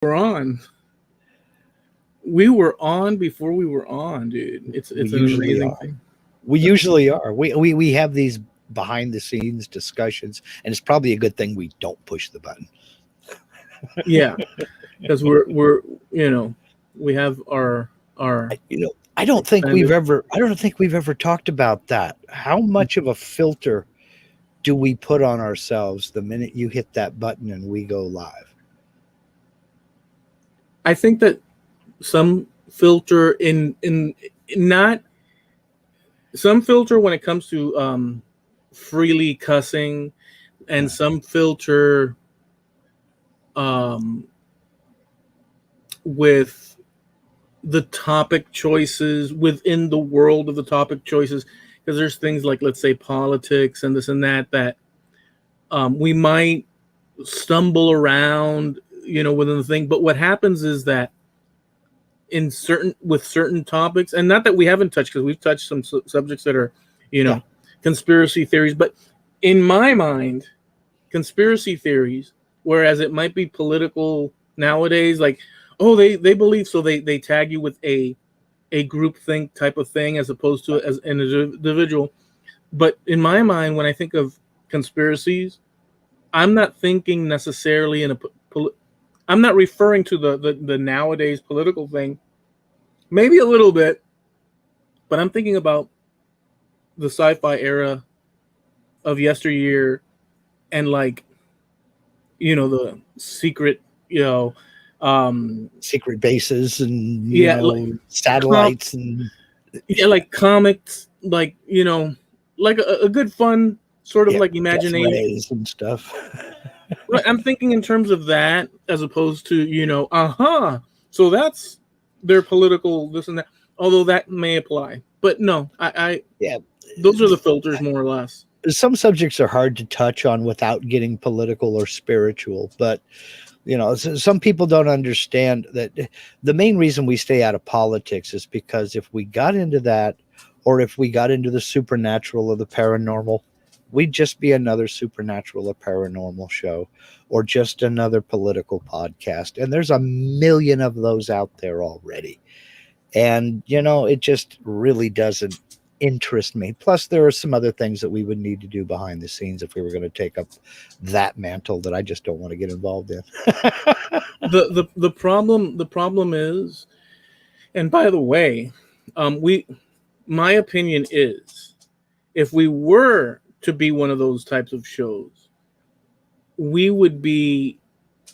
We're on. We were on before we were on, dude. It's We an usually amazing are. thing. We usually are. We have these behind the scenes discussions, and it's probably a good thing we don't push the button. Yeah, because we're we have our I don't think extended. I don't think we've ever talked about that. How much of a filter do we put on ourselves the minute you hit that button and we go live? I think that some filter in not some filter when it comes to freely cussing, and Right. some filter um with the topic choices within the world of the topic choices, because there's things like, let's say, politics and this and that we might stumble around within the thing. But what happens is that in certain topics, and not that we haven't touched, because we've touched some subjects that are Yeah. conspiracy theories, but in my mind, conspiracy theories, whereas it might be political nowadays, like, oh, they believe, so they tag you with a group think type of thing, as opposed to as an individual. But in my mind, when I think of conspiracies, I'm not thinking necessarily in I'm not referring to the nowadays political thing, maybe a little bit, but I'm thinking about the sci-fi era of yesteryear, and, like, the secret, Secret bases and yeah, like, satellites and like comics, like, like a good fun sort of, yeah, like, death imagination. rays and stuff. Right, I'm thinking in terms of that, as opposed to, so that's their political this and that. Although that may apply, but no, I Yeah. those are the filters, more or less. Some subjects are hard to touch on without getting political or spiritual, but some people don't understand that the main reason we stay out of politics is because if we got into that, or if we got into the supernatural or the paranormal, we'd just be another supernatural or paranormal show, or just another political podcast, and there's a million of those out there already. And it just really doesn't interest me. Plus there are some other things that we would need to do behind the scenes if we were going to take up that mantle that I just don't want to get involved in. The problem is, and by the way, we my opinion is, if we were to be one of those types of shows, we would be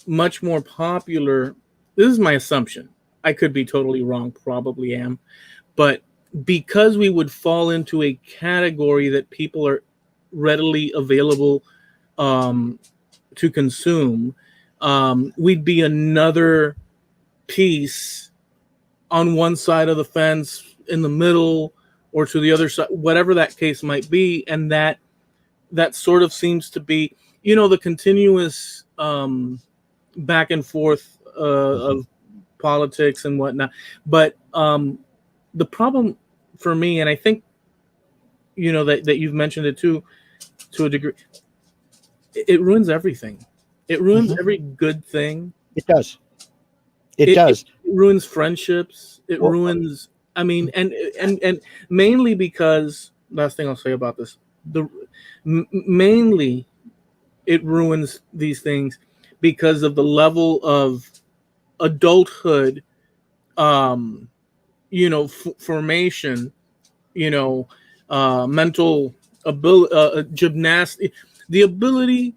much more popular. This is my assumption. I could be totally wrong, probably am, but because we would fall into a category that people are readily available to consume, we'd be another piece on one side of the fence, in the middle, or to the other side, whatever that case might be. And that sort of seems to be, the continuous back and forth of politics and whatnot. But the problem for me, and I think that you've mentioned it too, to a degree, it ruins everything. It ruins every good thing. It does. It does. It ruins friendships. It Well, ruins. I mean, and mainly because, last thing I'll say about this, mainly it ruins these things because of the level of adulthood, formation, mental ability, gymnastic, the ability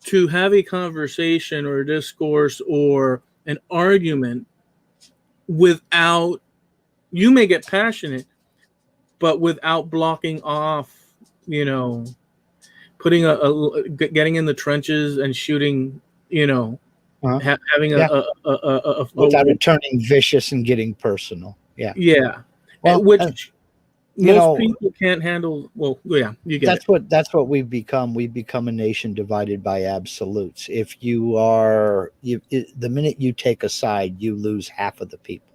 to have a conversation or a discourse or an argument without, you may get passionate, but without blocking off, putting getting in the trenches and shooting, having yeah, a without it turning vicious and getting personal. Yeah. yeah, Well, which you most know, people can't handle. Well, yeah, you get it. that's what we've become. We've become a nation divided by absolutes. If you are the minute you take a side, you lose half of the people.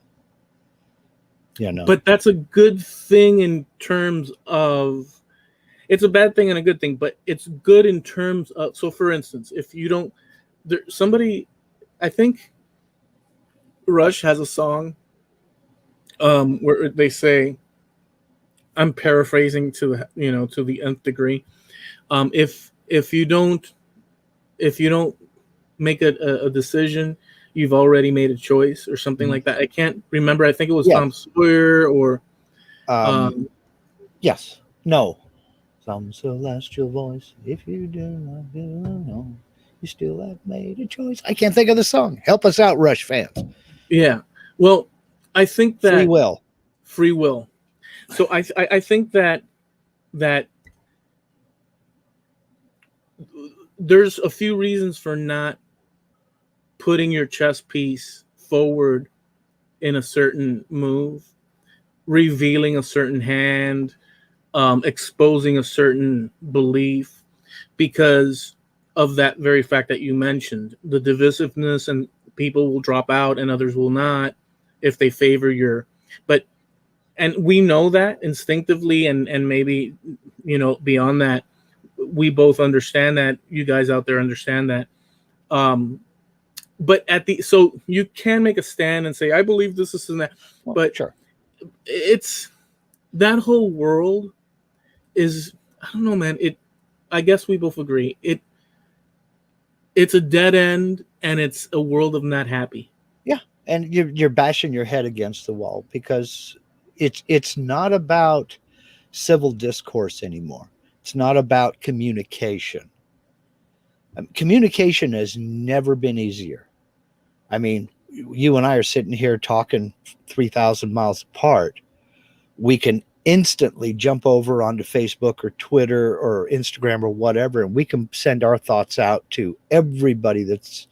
But that's a good thing in terms of, it's a bad thing and a good thing, but it's good in terms of, so for instance, if you don't, somebody, I think Rush has a song where they say, I'm paraphrasing to to the nth degree. If you don't make a decision, you've already made a choice or something like that. I can't remember. I think it was Yes. Tom Sawyer or Yes. No. Some celestial voice. If you do not know, you still have made a choice. I can't think of the song. Help us out, Rush fans. yeah. Well, I think that free will. So I think that there's a few reasons for not putting your chess piece forward in a certain move, revealing a certain hand, exposing a certain belief, because of that very fact that you mentioned, the divisiveness, and people will drop out and others will not if they favor your. But and we know that instinctively, and maybe beyond that, we both understand that. You guys out there understand that. But so you can make a stand and say, I believe this and that. Well, but sure, it's that whole world is, I don't know, man. I guess we both agree it's a dead end, and it's a world of not happy. Yeah, and you're bashing your head against the wall because it's not about civil discourse anymore. It's not about communication. Communication has never been easier. I mean, you and I are sitting here talking 3,000 miles apart. We can instantly jump over onto Facebook or Twitter or Instagram or whatever, and we can send our thoughts out to everybody that's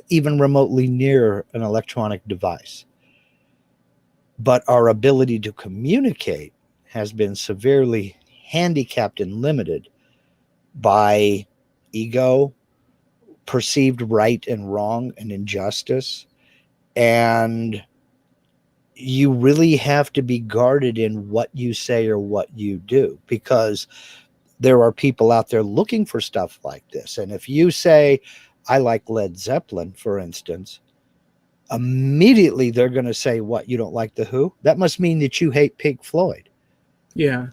even remotely near an electronic device. But our ability to communicate has been severely handicapped and limited by ego, perceived right and wrong, and injustice. And you really have to be guarded in what you say or what you do, because there are people out there looking for stuff like this. And if you say, I like Led Zeppelin, for instance, immediately they're going to say, what, you don't like The Who? That must mean that you hate Pink Floyd. Yeah.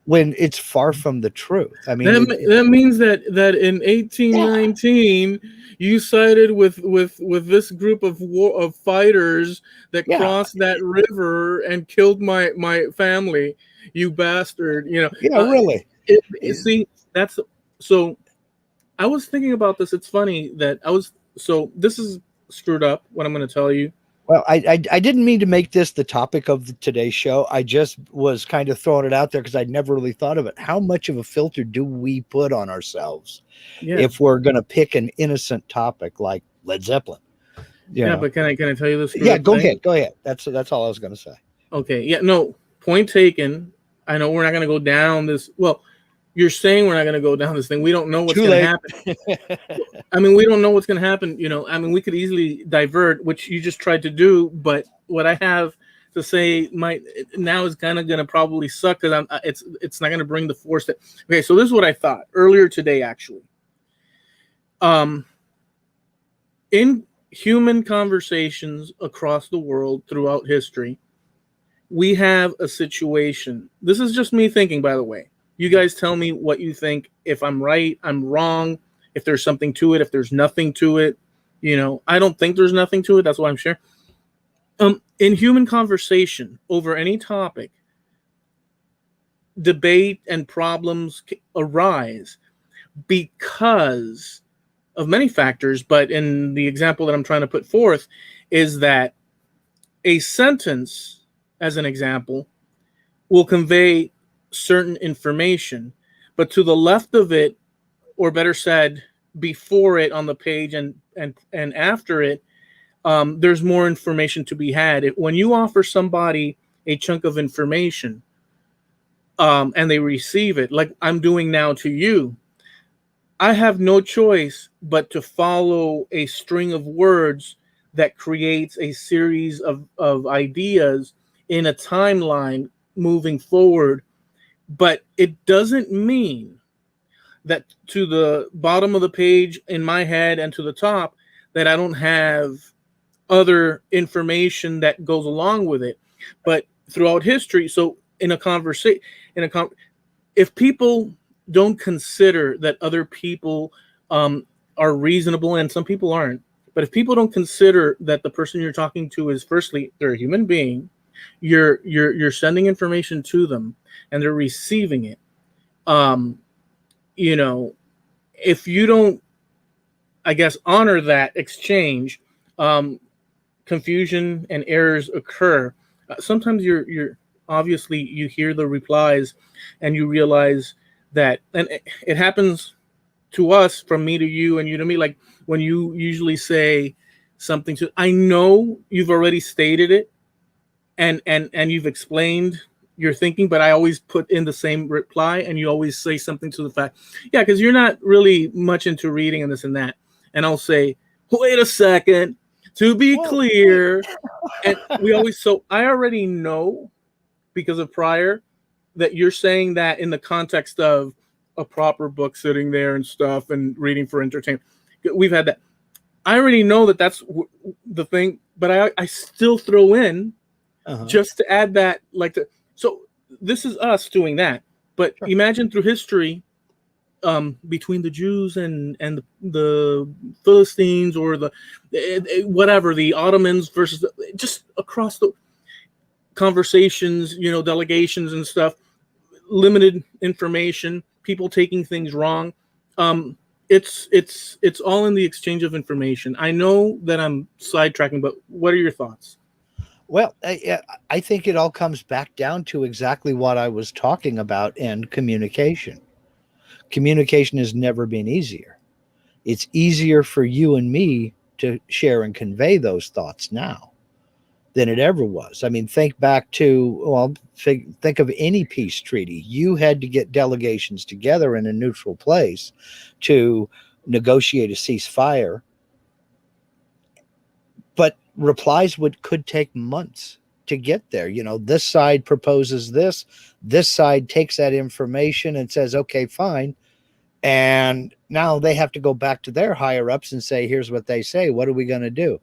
When it's far from the truth. I mean, that means that in 1819 you sided with this group of fighters that crossed that river and killed my family, you bastard. Really. See, that's so. I was thinking about this. It's funny that this is screwed up, what I'm going to tell you. Well, I didn't mean to make this the topic of today's show. I just was kind of throwing it out there because I'd never really thought of it. How much of a filter do we put on ourselves if we're going to pick an innocent topic like Led Zeppelin? But can I tell you this? Yeah, go ahead. That's all I was going to say. Okay. Yeah. No. Point taken. I know we're not going to go down this. Well, you're saying we're not going to go down this thing. We don't know what's going to happen. I mean, we don't know what's going to happen. I mean, we could easily divert, which you just tried to do. But what I have to say now is kind of going to probably suck because it's not going to bring the force that. Okay, so this is what I thought earlier today, actually. In human conversations across the world throughout history, we have a situation. This is just me thinking, by the way. You guys tell me what you think. If I'm right, I'm wrong. If there's something to it, if there's nothing to it, I don't think there's nothing to it. That's why I'm sharing. In human conversation over any topic, debate and problems arise because of many factors. But in the example that I'm trying to put forth is that a sentence, as an example, will convey certain information, but to the left of it, or better said, before it on the page and after it, there's more information to be had. When you offer somebody a chunk of information and they receive it, like I'm doing now to you, I have no choice but to follow a string of words that creates a series of ideas in a timeline moving forward. But it doesn't mean that to the bottom of the page in my head and to the top that I don't have other information that goes along with it. But throughout history, so in a conversation, if people don't consider that other people are reasonable, and some people aren't, but if people don't consider that the person you're talking to is, firstly, they're a human being, you're sending information to them, and they're receiving it. You know, if you don't, I guess, honor that exchange, confusion and errors occur. Sometimes you're obviously, you hear the replies and you realize that, and it happens to us, from me to you and you to me, like when you usually say something to, I know you've already stated it and you've explained your thinking, but I always put in the same reply, and you always say something to the fact, yeah, because you're not really much into reading and this and that. And I'll say, wait a second, to be clear. And we always, so I already know, because of prior, that you're saying that in the context of a proper book sitting there and stuff and reading for entertainment. We've had that. I already know that that's the thing, but I still throw in just to add that, like, so this is us doing that. But imagine through history, between the Jews and the Philistines, or the whatever, the Ottomans versus just across the conversations, delegations and stuff, limited information, people taking things wrong. It's all in the exchange of information. I know that I'm sidetracking, but what are your thoughts? Well, I think it all comes back down to exactly what I was talking about, and communication. Communication has never been easier. It's easier for you and me to share and convey those thoughts now than it ever was. I mean, think back to, think of any peace treaty. You had to get delegations together in a neutral place to negotiate a ceasefire, but replies could take months to get there. This side proposes this side takes that information and says, okay, fine. And now they have to go back to their higher ups and say, here's what they say. What are we going to do?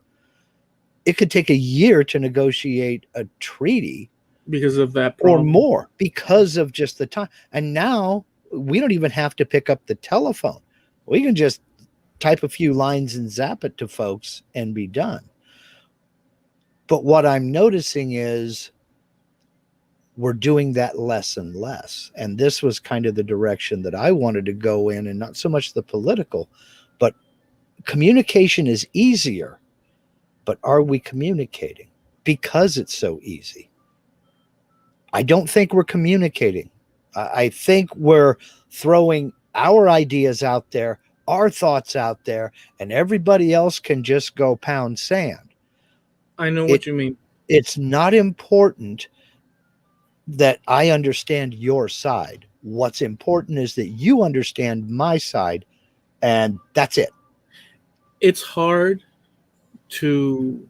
It could take a year to negotiate a treaty because of that problem. Or more, because of just the time. And now we don't even have to pick up the telephone. We can just type a few lines and zap it to folks and be done. But what I'm noticing is we're doing that less and less. And this was kind of the direction that I wanted to go in, and not so much the political, but communication is easier. But are we communicating? Because it's so easy. I don't think we're communicating. I think we're throwing our ideas out there, our thoughts out there, and everybody else can just go pound sand. I know what you mean. It's not important that I understand your side. What's important is that you understand my side, and that's it. It's hard to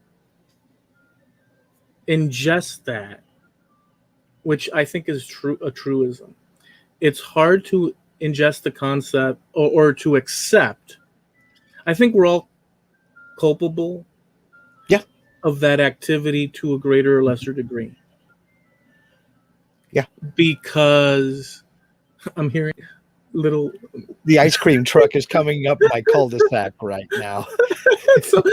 ingest that, which I think is a truism. It's hard to ingest the concept or to accept. I think we're all culpable of that activity to a greater or lesser degree. Yeah. Because I'm hearing the ice cream truck is coming up my cul-de-sac right now. So,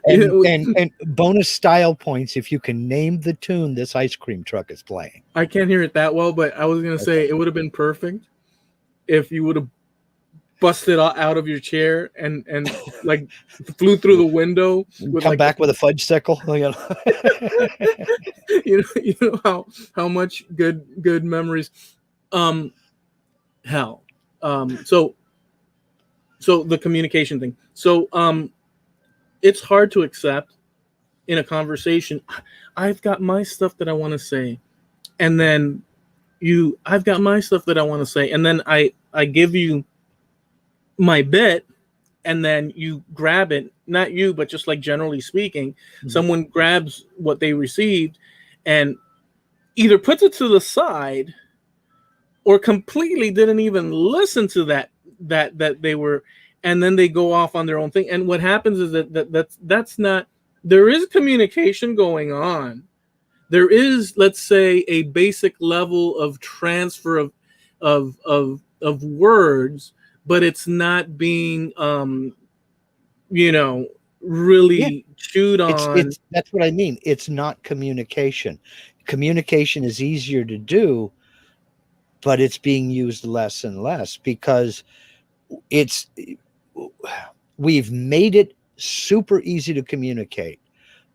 and bonus style points if you can name the tune this ice cream truck is playing. I can't hear it that well, but I was going to say it would have been perfect if you would have busted out of your chair and like flew through the window. Come back with a fudge sickle. You know how much good memories. So the communication thing. So it's hard to accept in a conversation. I've got my stuff that I want to say, and then I've got my stuff that I want to say, and then I give you my bit, and then you grab it. Not you, but just like generally speaking, someone grabs what they received and either puts it to the side or completely didn't even listen to that they were, and then they go off on their own thing. And what happens is that's not there is communication going on. There is, let's say, a basic level of transfer of words, but it's not being Yeah, really chewed on. it's that's what I mean. It's not communication. Communication is easier to do, but it's being used less and less because it's we've made it super easy to communicate,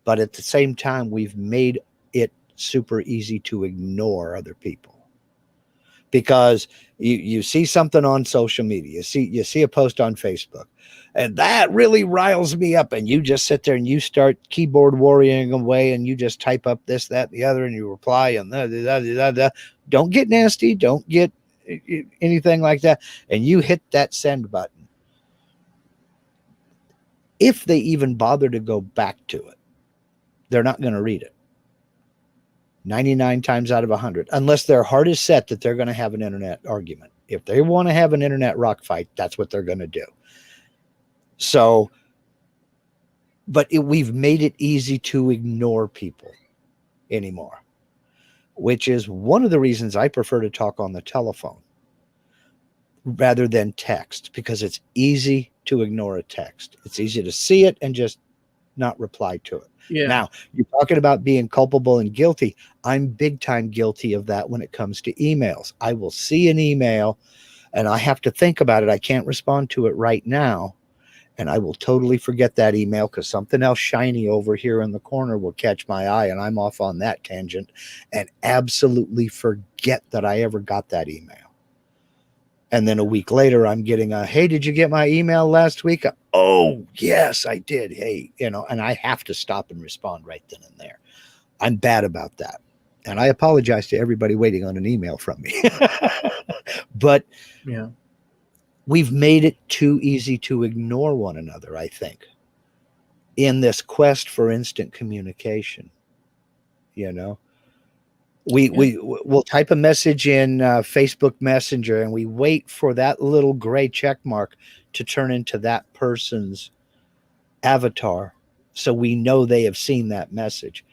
but at the same time we've made it super easy to ignore other people. Because you see something on social media, you see a post on Facebook, and that really riles me up, and you just sit there and you start keyboard warrioring away, and you just type up this, that, the other, and you reply, and don't get nasty, don't get anything like that, and you hit that send button. If they even bother to go back to it, they're not going to read it. 99 times out of 100, unless their heart is set that they're going to have an internet argument. If they want to have an internet rock fight, that's what they're going to do. So, but we've made it easy to ignore people anymore, which is one of the reasons I prefer to talk on the telephone rather than text, because it's easy to ignore a text. It's easy to see it and just not reply to it. Yeah. Now, you're talking about being culpable and guilty. I'm big time guilty of that when it comes to emails. I will see an email and I have to think about it. I can't respond to it right now. And I will totally forget that email because something else shiny over here in the corner will catch my eye, and I'm off on that tangent and absolutely forget that I ever got that email. And then a week later, I'm getting a, hey, did you get my email last week? Oh, yes, I did. Hey, and I have to stop and respond right then and there. I'm bad about that. And I apologize to everybody waiting on an email from me. But Yeah. we've made it too easy to ignore one another, I think, in this quest for instant communication. We'll type a message in Facebook Messenger, and we wait for that little gray check mark to turn into that person's avatar, so we know they have seen that message.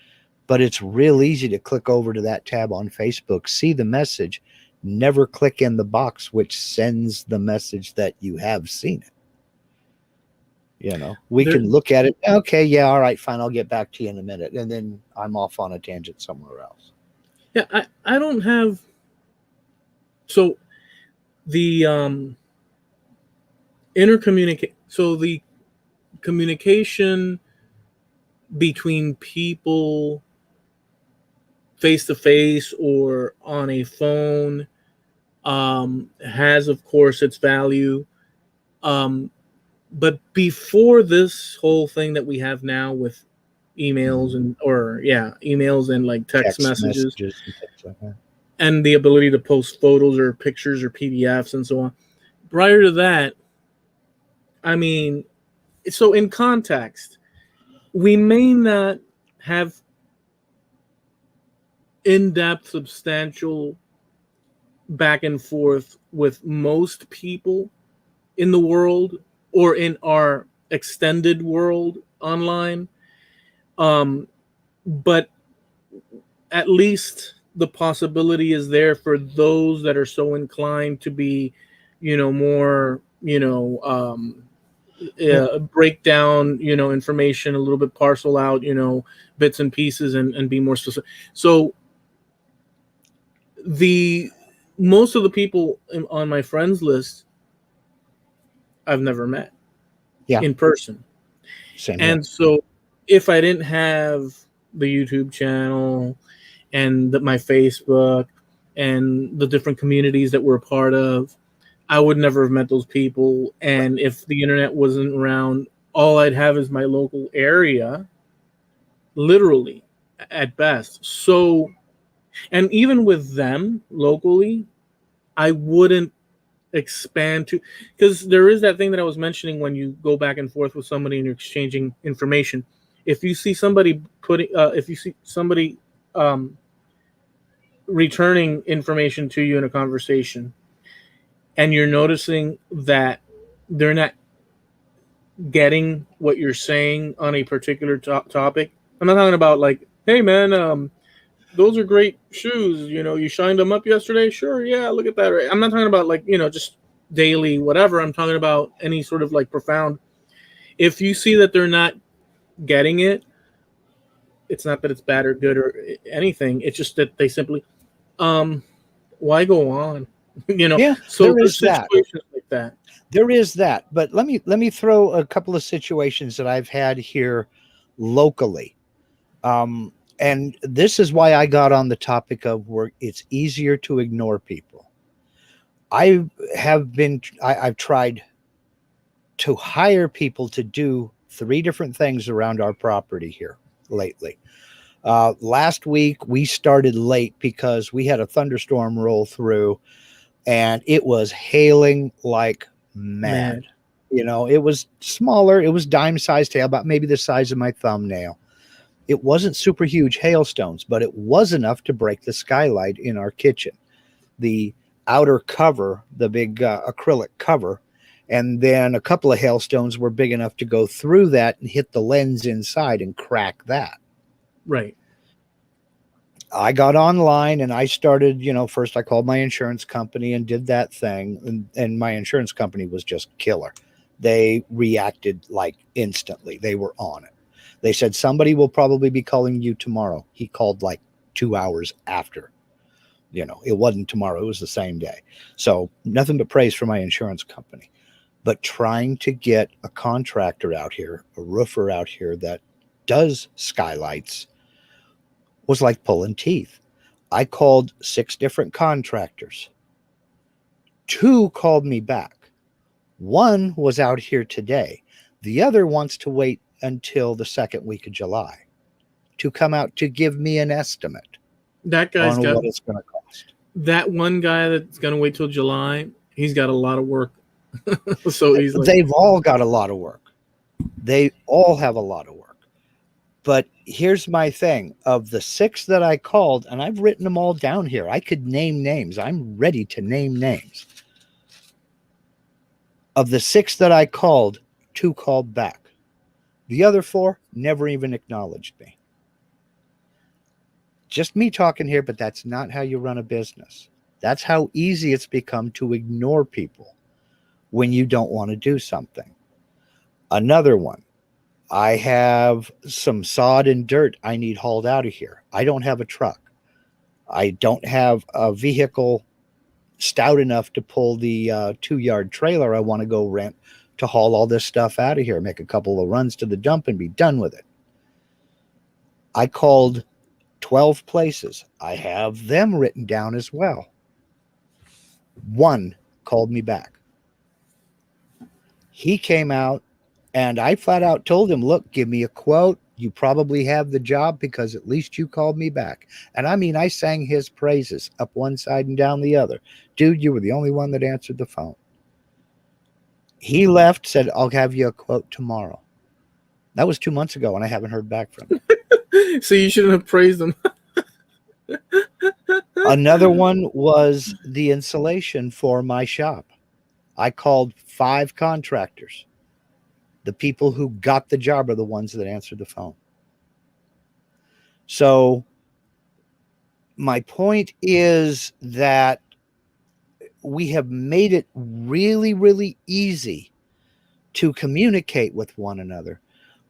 But it's real easy to click over to that tab on Facebook, see the message, never click in the box which sends the message that you have seen it. We can look at it. Okay, yeah, all right, fine, I'll get back to you in a minute, and then I'm off on a tangent somewhere else. Yeah, I don't have. So the the communication between people face to face or on a phone has, of course, its value. But before this whole thing that we have now with emails and like text messages and things like that, and the ability to post photos or pictures or PDFs and so on. Prior to that, I mean, so in context, we may not have in-depth, substantial back and forth with most people in the world or in our extended world online. But at least the possibility is there for those that are so inclined to be, more, break down, information a little bit, parcel out, bits and pieces and be more specific. So most of the people on my friends list, I've never met in person. Same and here. So if I didn't have the YouTube channel and my Facebook and the different communities that we're a part of, I would never have met those people. And if the internet wasn't around, all I'd have is my local area, literally, at best. So, and even with them locally, I wouldn't expand to, because there is that thing that I was mentioning when you go back and forth with somebody and you're exchanging information. If you see somebody returning information to you in a conversation, and you're noticing that they're not getting what you're saying on a particular topic. I'm not talking about like, hey man, those are great shoes. You know, you shined them up yesterday. Sure, yeah, look at that. Right? I'm not talking about like, you know, just daily whatever. I'm talking about any sort of like profound. If you see that they're not getting it, it's not that it's bad or good or anything. It's just that they simply, why go on? You know, Yeah, so there there's is that. situations like that. There is that. But let me throw a couple of situations that I've had here locally. And this is why I got on the topic of where it's easier to ignore people. I've tried to hire people to do 3 different things around our property here lately. Last week we started late because we had a thunderstorm roll through and it was hailing like mad. Man, You know, it was smaller. It was dime-sized hail, about maybe the size of my thumbnail. It wasn't super huge hailstones, but it was enough to break the skylight in our kitchen. The outer cover, the big acrylic cover, and then a couple of hailstones were big enough to go through that and hit the lens inside and crack that. right. I got online and I started, first I called my insurance company and did that thing. And my insurance company was just killer. They reacted like instantly. They were on it. They said, somebody will probably be calling you tomorrow. He called like 2 hours after. It wasn't tomorrow. It was the same day. So nothing but praise for my insurance company. But trying to get a contractor out here, a roofer out here that does skylights was like pulling teeth. I called 6 different contractors. 2 called me back. 1 was out here today. The other wants to wait until the second week of July to come out to give me an estimate That guy's on got what it's going to cost. that one guy that's going to wait till July. He's got a lot of work. So he's like, They've all got a lot of work. They all have a lot of work. But here's my thing. Of the 6 that I called, and I've written them all down here. I could name names. I'm ready to name names. Of the 6 that I called, 2 called back. The other 4 never even acknowledged me. Just me talking here, but that's not how you run a business. That's how easy it's become to ignore people when you don't want to do something. Another one. I have some sod and dirt I need hauled out of here. I don't have a truck. I don't have a vehicle stout enough to pull the 2-yard trailer I want to go rent to haul all this stuff out of here, make a couple of runs to the dump and be done with it. I called 12 places. I have them written down as well. 1 called me back. He came out and I flat out told him, look, give me a quote. You probably have the job because at least you called me back. And I mean, I sang his praises up one side and down the other. Dude, you were the only one that answered the phone. He left, said, I'll have you a quote tomorrow. That was 2 months ago, and I haven't heard back from him. So you shouldn't have praised him. Another one was the insulation for my shop. I called 5 contractors. The people who got the job are the ones that answered the phone. So my point is that we have made it really, really easy to communicate with one another,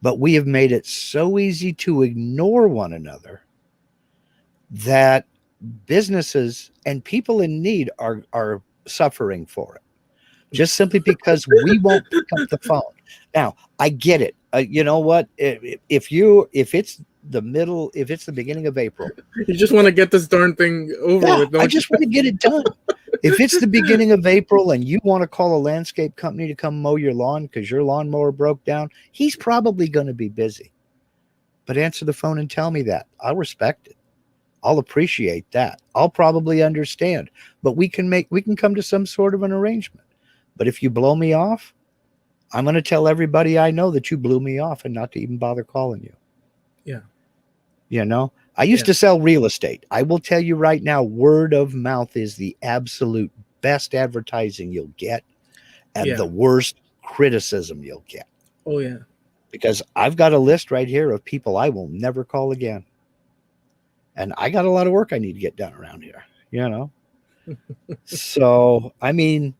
but we have made it so easy to ignore one another that businesses and people in need are suffering for it, just simply because we won't pick up the phone. Now, I get it. You know what? If it's the beginning of April, You just want to get this darn thing over with. I just want to get it done. If it's the beginning of April and you want to call a landscape company to come mow your lawn because your lawnmower broke down, he's probably going to be busy. But answer the phone and tell me that. I'll respect it. I'll appreciate that. I'll probably understand. But we can come to some sort of an arrangement. But if you blow me off, I'm going to tell everybody I know that you blew me off and not to even bother calling you. Yeah. I used to sell real estate. I will tell you right now, word of mouth is the absolute best advertising you'll get and the worst criticism you'll get. Oh yeah. because I've got a list right here of people I will never call again. And I got a lot of work I need to get done around here, you know? So, I mean,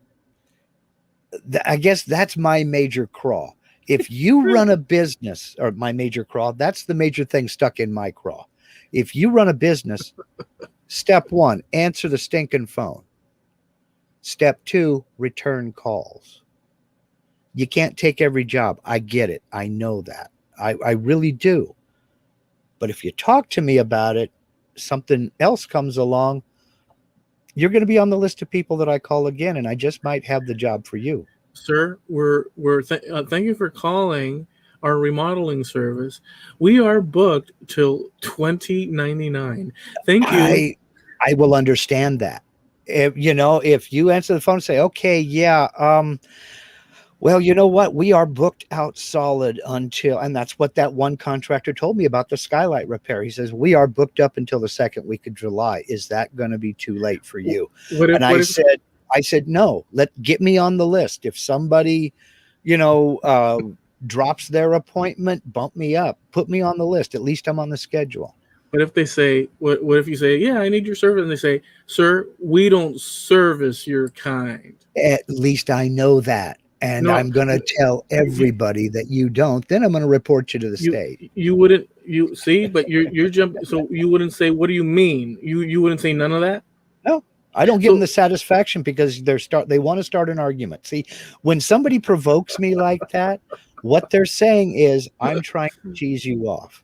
I guess that's my major craw. If you run a business, or my major craw, that's the major thing stuck in my craw. If you run a business, step one, answer the stinking phone. Step two, return calls. You can't take every job. I get it. I know that. I really do. But if you talk to me about it, something else comes along, you're going to be on the list of people that I call again, and I just might have the job for you. Sir, thank you for calling our remodeling service. We are booked till 2099. Thank you. I will understand that. If you answer the phone and say, okay, yeah, well, you know what? We are booked out solid until, and that's what that one contractor told me about the skylight repair. He says, we are booked up until the second week of July. Is that going to be too late for you? I said, no, get me on the list. If somebody, drops their appointment, bump me up, put me on the list. At least I'm on the schedule. But if they say, what if you say, yeah, I need your service, and they say, sir, we don't service your kind. At least I know that. And I'm going to tell everybody that you don't. Then I'm going to report you to the state. You wouldn't. You see, but you're jumping. So you wouldn't say, what do you mean? You wouldn't say none of that? No, I don't give them the satisfaction because they want to start an argument. See, when somebody provokes me like that, what they're saying is I'm trying to cheese you off.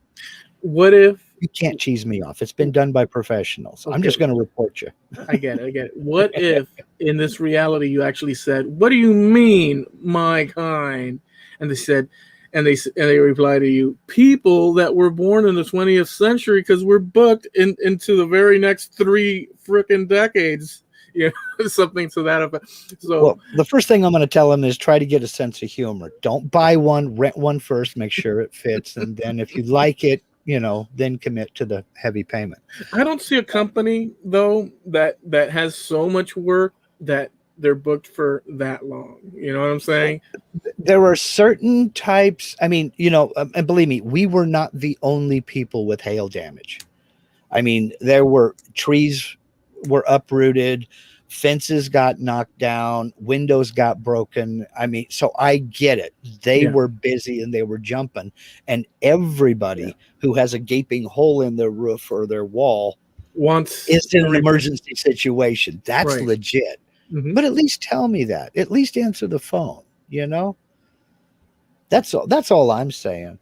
What if you can't cheese me off? It's been done by professionals. Okay. I'm just going to report you. I get it. What if in this reality you actually said, what do you mean, my kind? And they said, and they reply to you, people that were born in the 20th century, because we're booked into the very next 3 freaking decades. Something to that effect. So, well, the first thing I'm going to tell them is try to get a sense of humor. Don't buy one, rent one first, make sure it fits, and then if you like it, then commit to the heavy payment. I don't see a company though that has so much work that they're booked for that long. You know what I'm saying? There are certain types. I mean, and believe me, we were not the only people with hail damage. I mean, there were trees were uprooted, fences got knocked down, windows got broken. I mean, so I get it. They were busy and they were jumping, and everybody who has a gaping hole in their roof or their wall is in an emergency situation. That's legit. Mm-hmm. But at least tell me that. At least answer the phone. That's all I'm saying.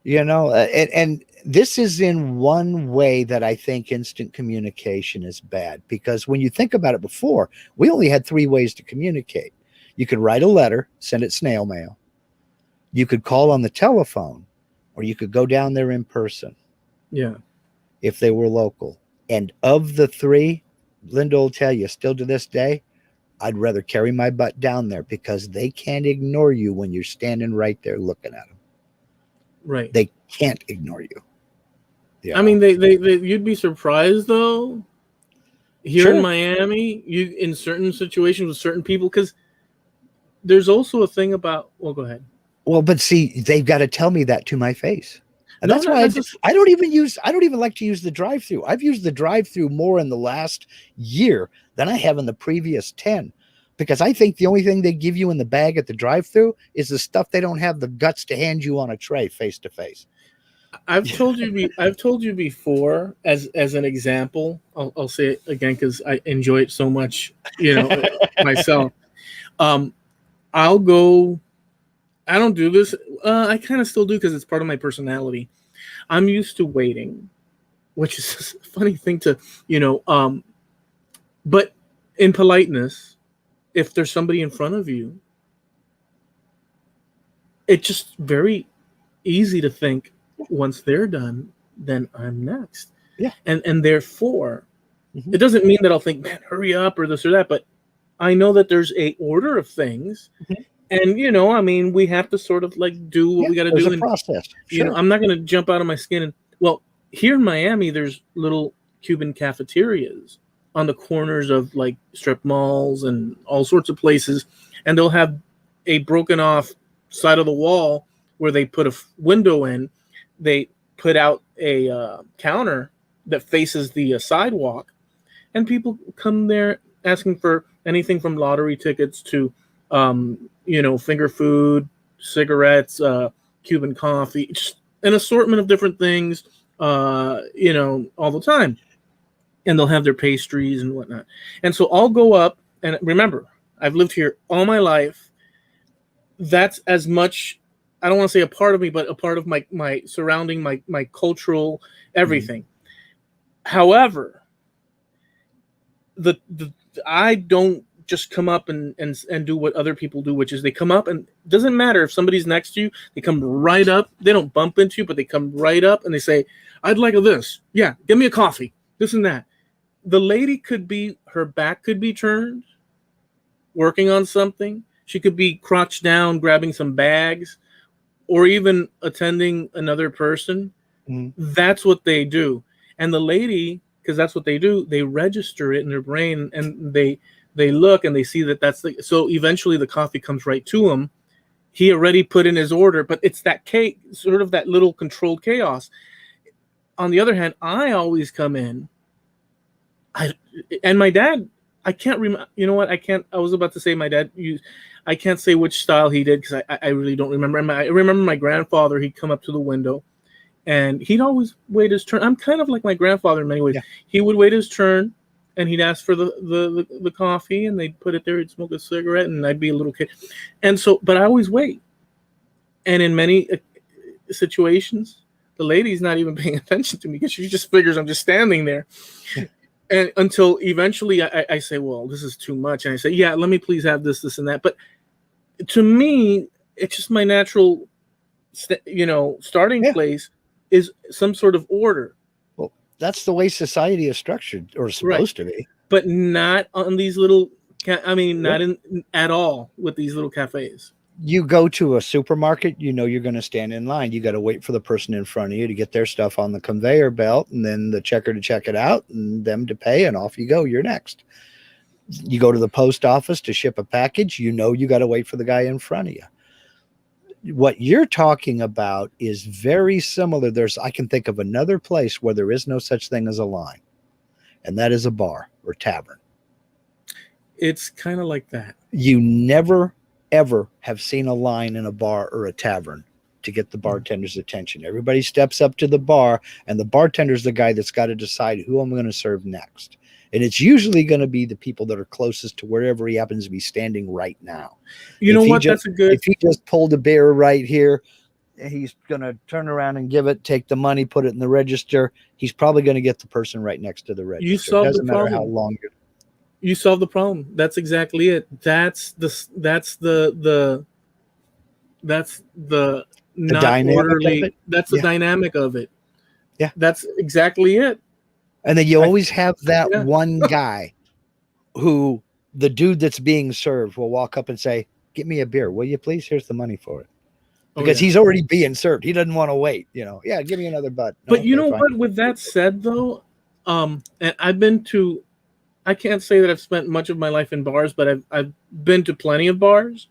And this is in one way that I think instant communication is bad, because when you think about it, before we only had 3 ways to communicate. You could write a letter, send it snail mail. You could call on the telephone, or you could go down there in person. Yeah. If they were local. And of the 3, Linda will tell you still to this day, I'd rather carry my butt down there, because they can't ignore you when you're standing right there looking at them. Right. They can't ignore you. I mean, they you'd be surprised though. Here in Miami, you in certain situations with certain people, because there's also a thing about. Well, go ahead. Well, but see, they've got to tell me that to my face, and that's why I don't even like to use the drive-through. I've used the drive-through more in the last year than I have in the previous 10. Because I think the only thing they give you in the bag at the drive-thru is the stuff they don't have the guts to hand you on a tray face to face. I've told you before as an example. I'll say it again because I enjoy it so much, myself. I'll go. I don't do this. I kind of still do because it's part of my personality. I'm used to waiting, which is a funny thing to, but in politeness, if there's somebody in front of you, it's just very easy to think once they're done, then I'm next. Yeah. And therefore, it doesn't mean that I'll think, man, hurry up or this or that, but I know that there's a order of things. And, I mean, we have to sort of like do what we got to do. There's a process. Sure. I'm not going to jump out of my skin. Well, here in Miami, there's little Cuban cafeterias on the corners of like strip malls and all sorts of places. And they'll have a broken off side of the wall where they put a window in, they put out a counter that faces the sidewalk, and people come there asking for anything from lottery tickets to, finger food, cigarettes, Cuban coffee, just an assortment of different things, all the time. And they'll have their pastries and whatnot. And so I'll go up, and remember, I've lived here all my life. That's as much, I don't want to say a part of me, but a part of my surrounding, my cultural everything. Mm-hmm. However, I don't just come up and do what other people do, which is they come up, and it doesn't matter if somebody's next to you, they come right up. They don't bump into you, but they come right up and they say, I'd like this. Yeah, give me a coffee, this and that. The lady her back could be turned, working on something. She could be crouched down, grabbing some bags, or even attending another person. Mm-hmm. That's what they do. And the lady, because that's what they do, they register it in their brain, and they look and they see that so eventually the coffee comes right to him. He already put in his order, but it's that sort of that little controlled chaos. On the other hand, I always come in. And my dad, I can't remember. You know what? I was about to say my dad I can't say which style he did because I really don't remember. I remember my grandfather. He'd come up to the window, and he'd always wait his turn. I'm kind of like my grandfather in many ways. Yeah. He would wait his turn, and he'd ask for the coffee, and they'd put it there. He'd smoke a cigarette, and I'd be a little kid. And so, but I always wait. And in many situations, the lady's not even paying attention to me because she just figures I'm just standing there. And until eventually I say, well, this is too much. And I say, yeah, let me please have this, and that. But to me, it's just my natural, starting place is some sort of order. Well, that's the way society is structured, or supposed to be. But not on these little, not at all with these little cafes. You go to a supermarket, you're going to stand in line. You got to wait for the person in front of you to get their stuff on the conveyor belt, and then the checker to check it out, and them to pay, and off you go. You're next. You go to the post office to ship a package. You got to wait for the guy in front of you. What you're talking about is very similar. I can think of another place where there is no such thing as a line, and that is a bar or tavern. It's kind of like that. You never ever have seen a line in a bar or a tavern to get the bartender's attention. Everybody steps up to the bar, and the bartender's the guy that's got to decide who I'm going to serve next. And it's usually going to be the people that are closest to wherever he happens to be standing right now. If he just pulled a beer right here, he's going to turn around and take the money, put it in the register. He's probably going to get the person right next to the register. You solved it doesn't the matter problem. How long you're. You solve the problem. That's exactly it. That's the not orderly. That's the dynamic of it. Yeah, that's exactly it. And then you always have that one guy who the dude that's being served will walk up and say, "Get me a beer, will you please? Here's the money for it." Because he's already being served. He doesn't want to wait. Yeah, give me another butt. But you know what? With that said, though, and I can't say that I've spent much of my life in bars, but I've been to plenty of bars.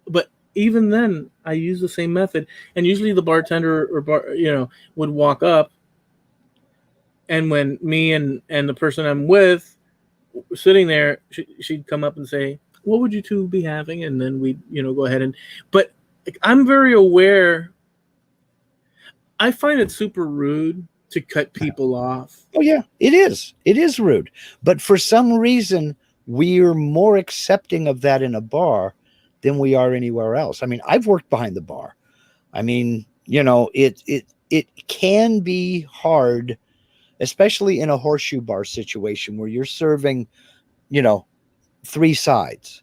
But even then, I use the same method. And usually the bartender would walk up, and when me and the person I'm with were sitting there, she'd come up and say, "What would you two be having?" And then we'd go ahead but I'm very aware. I find it super rude to cut people off. Oh yeah, it is. It is rude. But for some reason, we're more accepting of that in a bar than we are anywhere else. I've worked behind the bar. It can be hard, especially in a horseshoe bar situation where you're serving, 3 sides.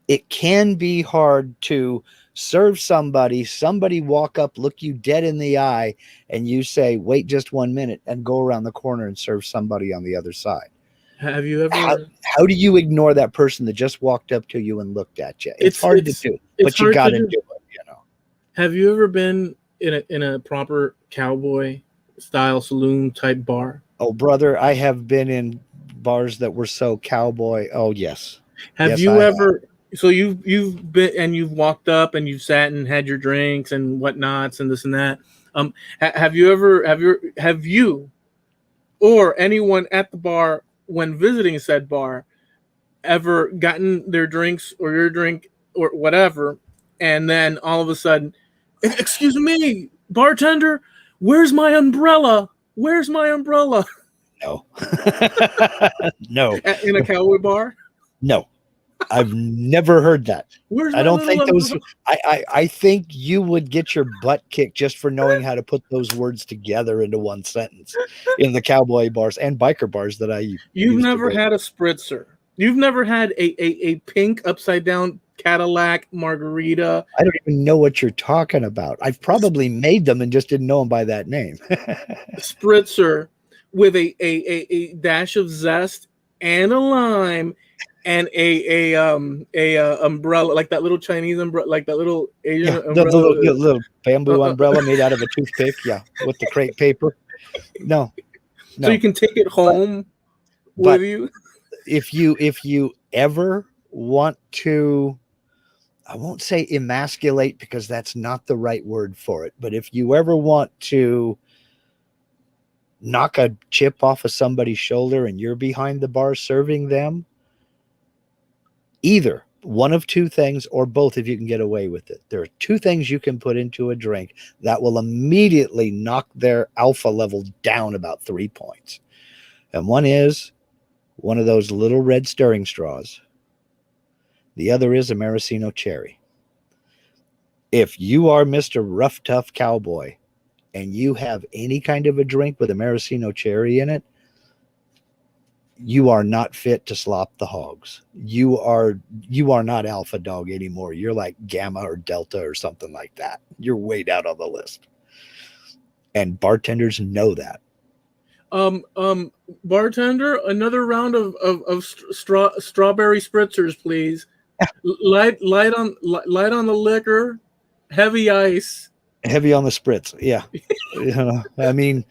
It can be hard to serve somebody walk up, look you dead in the eye, and you say, "Wait just 1 minute," and go around the corner and serve somebody on the other side. Have you ever? How do you ignore that person that just walked up to you and looked at you? It's hard to do, but you got to do it. Have you ever been in a proper cowboy style saloon type bar? Oh, brother, I have been in bars that were so cowboy. Oh, yes. Have you ever So you've been and you've walked up and you've sat and had your drinks and whatnots and this and that. Have you or anyone at the bar when visiting said bar ever gotten their drinks or your drink or whatever, and then all of a sudden, excuse me, bartender, where's my umbrella? Where's my umbrella? No. No. In a cowboy bar? No. I've never heard that. I don't think those. I think you would get your butt kicked just for knowing how to put those words together into one sentence in the cowboy bars and biker bars that I. You've never had a spritzer. You've never had a pink upside down Cadillac margarita. I don't even know what you're talking about. I've probably made them and just didn't know them by that name. Spritzer with a dash of zest and a lime. And a umbrella, like that little Chinese umbrella, like that little Asian umbrella. The little bamboo umbrella made out of a toothpick, with the crepe paper. No. So you can take it home with you. If you ever want to, I won't say emasculate because that's not the right word for it, but if you ever want to knock a chip off of somebody's shoulder and you're behind the bar serving them, either one of two things or both, if you can get away with it. There are two things you can put into a drink that will immediately knock their alpha level down about 3 points. And one is one of those little red stirring straws. The other is a maraschino cherry. If you are Mr. Rough Tough Cowboy and you have any kind of a drink with a maraschino cherry in it, you are not fit to slop the hogs. You are not alpha dog anymore. You're like gamma or delta or something like that. You're way down on the list. And bartenders know that. Bartender, another round of strawberry spritzers, please. Light on the liquor, heavy ice. Heavy on the spritz. Yeah. I mean,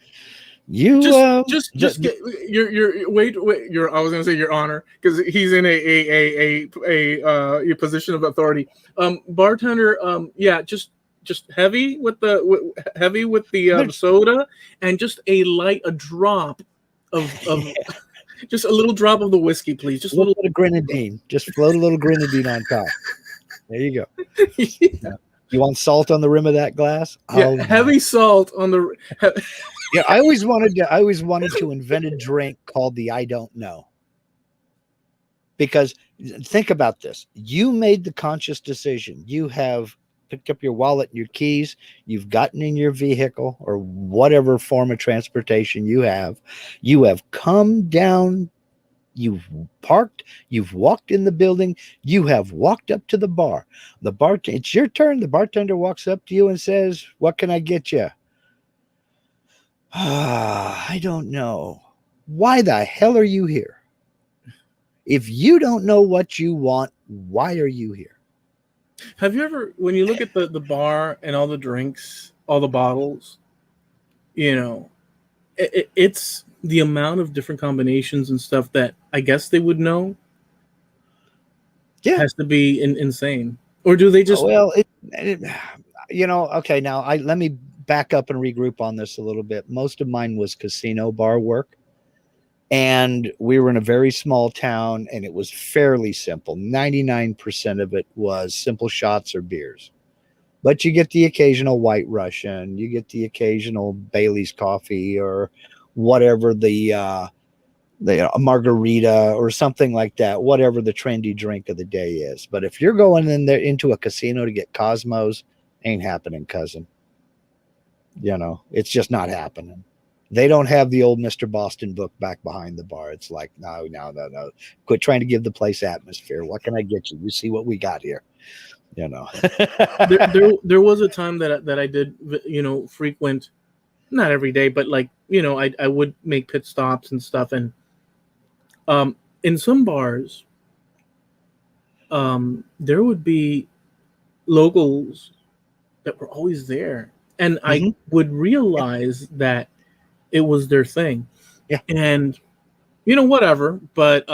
just get your wait your I was gonna say your honor because he's in a position of authority. Bartender, just heavy with the soda and just a drop of just a little drop of the whiskey, please. Just a little bit of grenadine. Just float a little grenadine on top. There you go. Yeah. You want salt on the rim of that glass? Yeah, heavy salt on the. Yeah, I always wanted to invent a drink called the I don't know. Because think about this. You made the conscious decision. You have picked up your wallet and your keys. You've gotten in your vehicle or whatever form of transportation you have. You have come down. You've parked. You've walked in the building. You have walked up to the bar. It's your turn. The bartender walks up to you and says, "What can I get you?" I don't know. Why the hell are you here? If you don't know what you want, why are you here? Have you ever, when you look at the bar and all the drinks, all the bottles, it's the amount of different combinations and stuff that I guess they would know. Yeah, has to be insane. Or do they just? Well, okay. Now let me back up and regroup on this a little bit. Most of mine was casino bar work, and we were in a very small town, and it was fairly simple. 99% of it was simple shots or beers, but you get the occasional White Russian, you get the occasional Bailey's coffee or whatever the margarita or something like that, whatever the trendy drink of the day is. But if you're going in there into a casino to get Cosmos, ain't happening, cousin. It's just not happening. They don't have the old Mr. Boston book back behind the bar. It's like, no. Quit trying to give the place atmosphere. What can I get you? You see what we got here. There was a time that I did, frequent, not every day, but I would make pit stops and stuff. And in some bars, there would be locals that were always there. And I would realize that it was their thing. Yeah. And, whatever. But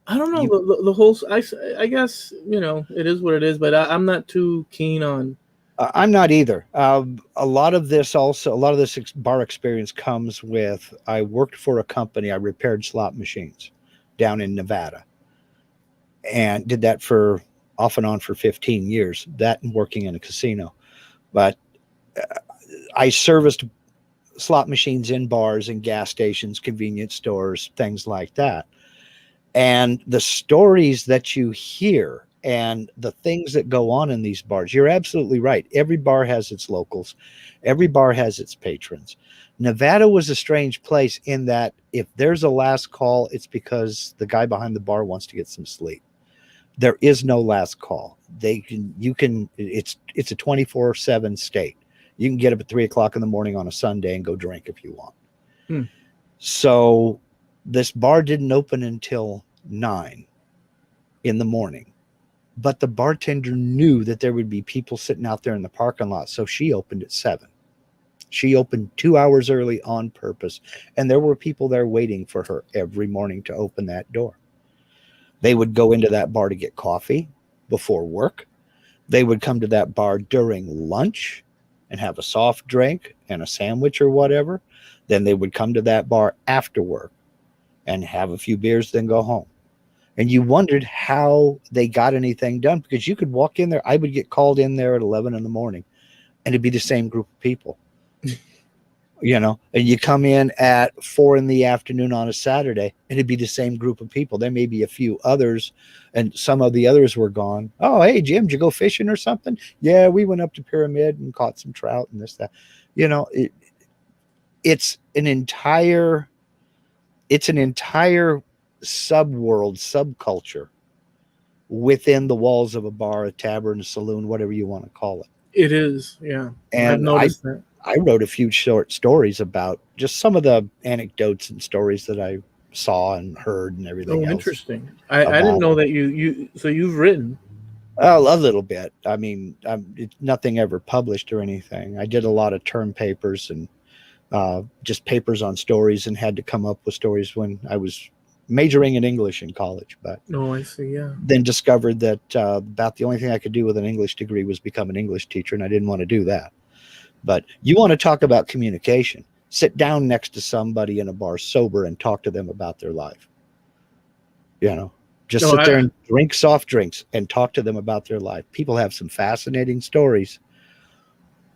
I don't know You, the whole. I guess it is what it is, but I'm not too keen on. I'm not either. A lot of this bar experience comes with, I worked for a company, I repaired slot machines down in Nevada, and did that for off and on for 15 years, that and working in a casino. But I serviced slot machines in bars and gas stations, convenience stores, things like that. And the stories that you hear and the things that go on in these bars, you're absolutely right. Every bar has its locals, every bar has its patrons. Nevada was a strange place in that if there's a last call, it's because the guy behind the bar wants to get some sleep. There is no last call. It's a 24/7 state. You can get up at 3 o'clock in the morning on a Sunday and go drink if you want. Hmm. So this bar didn't open until 9 in the morning, but the bartender knew that there would be people sitting out there in the parking lot. So she opened at 7. She opened 2 hours early on purpose. And there were people there waiting for her every morning to open that door. They would go into that bar to get coffee before work. They would come to that bar during lunch and have a soft drink and a sandwich or whatever. Then they would come to that bar after work and have a few beers, then go home. And you wondered how they got anything done, because you could walk in there. I would get called in there at 11 in the morning and it'd be the same group of people. And you come in at 4 in the afternoon on a Saturday and it'd be the same group of people. There may be a few others, and some of the others were gone. Oh, hey, Jim, did you go fishing or something? Yeah, we went up to Pyramid and caught some trout and this, that. It's an entire subculture within the walls of a bar, a tavern, a saloon, whatever you want to call it. It is, yeah. And I've noticed that. I wrote a few short stories about just some of the anecdotes and stories that I saw and heard and everything else. Interesting. I didn't know that so you've written. A little bit. I mean, it's nothing ever published or anything. I did a lot of term papers and just papers on stories, and had to come up with stories when I was majoring in English in college. But I see, yeah. Then discovered that about the only thing I could do with an English degree was become an English teacher, and I didn't want to do that. But you want to talk about communication. Sit down next to somebody in a bar sober and talk to them about their life. Sit there and drink soft drinks and talk to them about their life. People have some fascinating stories,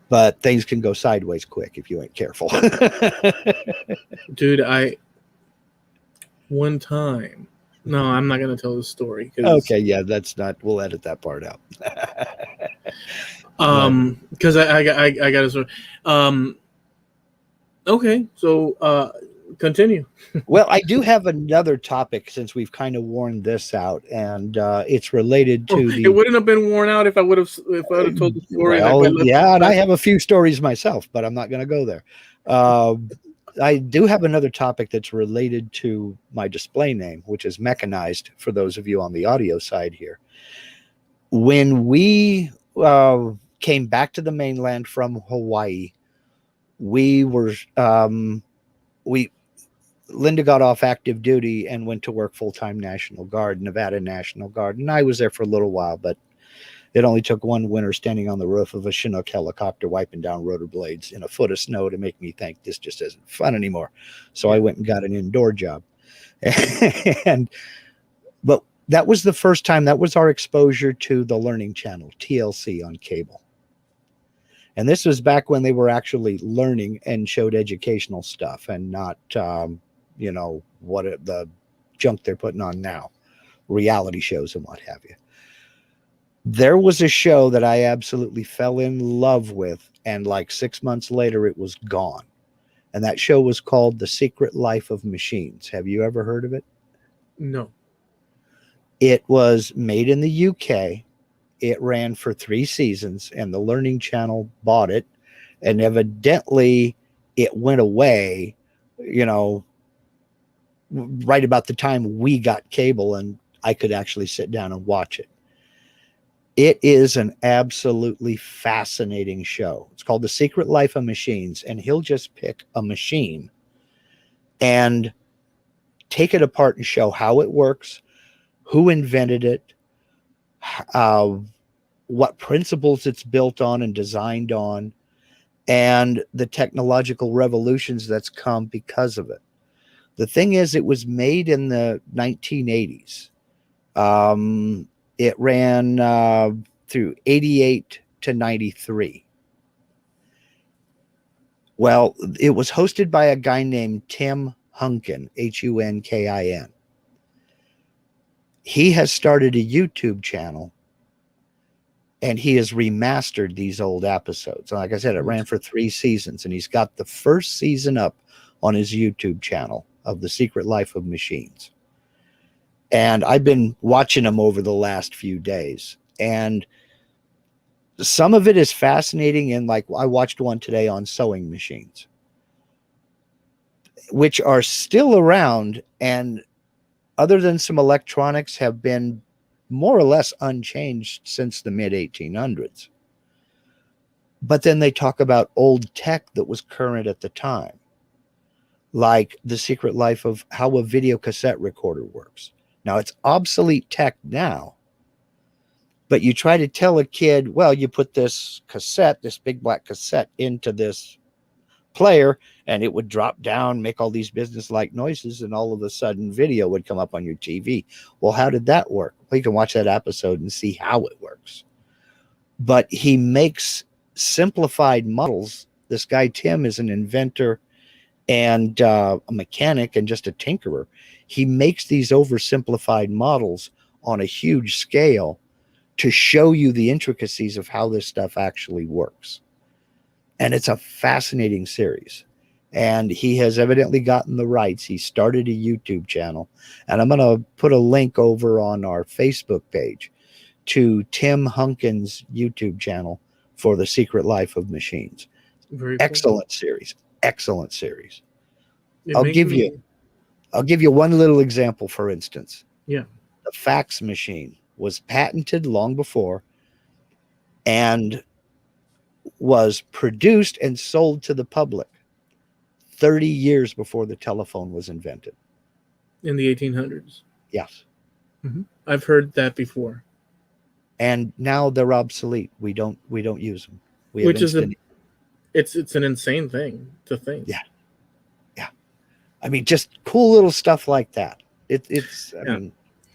but things can go sideways quick if you ain't careful. Dude, one time. No, I'm not going to tell the story. Okay, yeah, we'll edit that part out. Because I got a story. Okay, so continue. Well, I do have another topic since we've kind of worn this out, and it's related to It wouldn't have been worn out if I would have told the story. Well, and I have a few stories myself, but I'm not going to go there. I do have another topic that's related to my display name, which is mechanized for those of you on the audio side here. When we came back to the mainland from Hawaii, Linda got off active duty and went to work full-time National Guard, Nevada National Guard. And I was there for a little while, but it only took one winter standing on the roof of a Chinook helicopter wiping down rotor blades in a foot of snow to make me think this just isn't fun anymore. So I went and got an indoor job. But that was the first time, that was our exposure to the Learning Channel, TLC, on cable. And this was back when they were actually learning and showed educational stuff, and not, the junk they're putting on now, reality shows and what have you. There was a show that I absolutely fell in love with, and like 6 months later, it was gone. And that show was called The Secret Life of Machines. Have you ever heard of it? No. It was made in the UK. It ran for 3 seasons, and the Learning Channel bought it. And evidently, it went away, right about the time we got cable and I could actually sit down and watch it. It is an absolutely fascinating show. It's called The Secret Life of Machines, and he'll just pick a machine and take it apart and show how it works, who invented it, uh, what principles it's built on and designed on, and the technological revolutions that's come because of it. The thing is, it was made in the 1980s. It ran through 88 to 93. Well, it was hosted by a guy named Tim Hunkin, Hunkin. He has started a YouTube channel, and he has remastered these old episodes. Like I said, it ran for 3 seasons, and he's got the first season up on his YouTube channel of The Secret Life of Machines. And I've been watching them over the last few days. And some of it is fascinating. And like I watched one today on sewing machines, which are still around, and other than some electronics, have been more or less unchanged since the mid 1800s. But then they talk about old tech that was current at the time, like The Secret Life of how a video cassette recorder works. Now, it's obsolete tech now, but you try to tell a kid, well, you put this cassette, this big black cassette, into this player, and it would drop down, make all these business-like noises, and all of a sudden video would come up on your TV. Well, how did that work? Well, you can watch that episode and see how it works. But he makes simplified models. This guy, Tim, is an inventor and a mechanic and just a tinkerer. He makes these oversimplified models on a huge scale to show you the intricacies of how this stuff actually works. And it's a fascinating series. And he has evidently gotten the rights. He started a YouTube channel. And I'm going to put a link over on our Facebook page to Tim Hunkin's YouTube channel for The Secret Life of Machines. Very excellent cool. Series. Excellent series. It I'll give you one little example, for instance. Yeah. The fax machine was patented long before and was produced and sold to the public 30 years before the telephone was invented. In the 1800s. Yes. Mm-hmm. I've heard that before. And now they're obsolete. We don't use them. Which is it's an insane thing to think. Yeah. Yeah. I mean, just cool little stuff like that.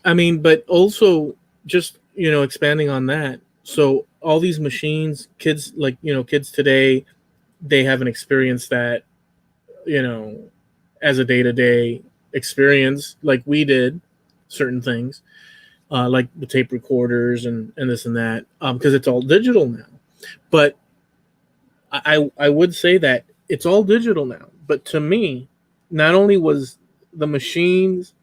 I mean, but also just, expanding on that. So all these machines, kids today, they haven't experienced that, as a day-to-day experience like we did certain things, like the tape recorders and this and that, because it's all digital now. But I would say that it's all digital now. But to me, not only was the machines,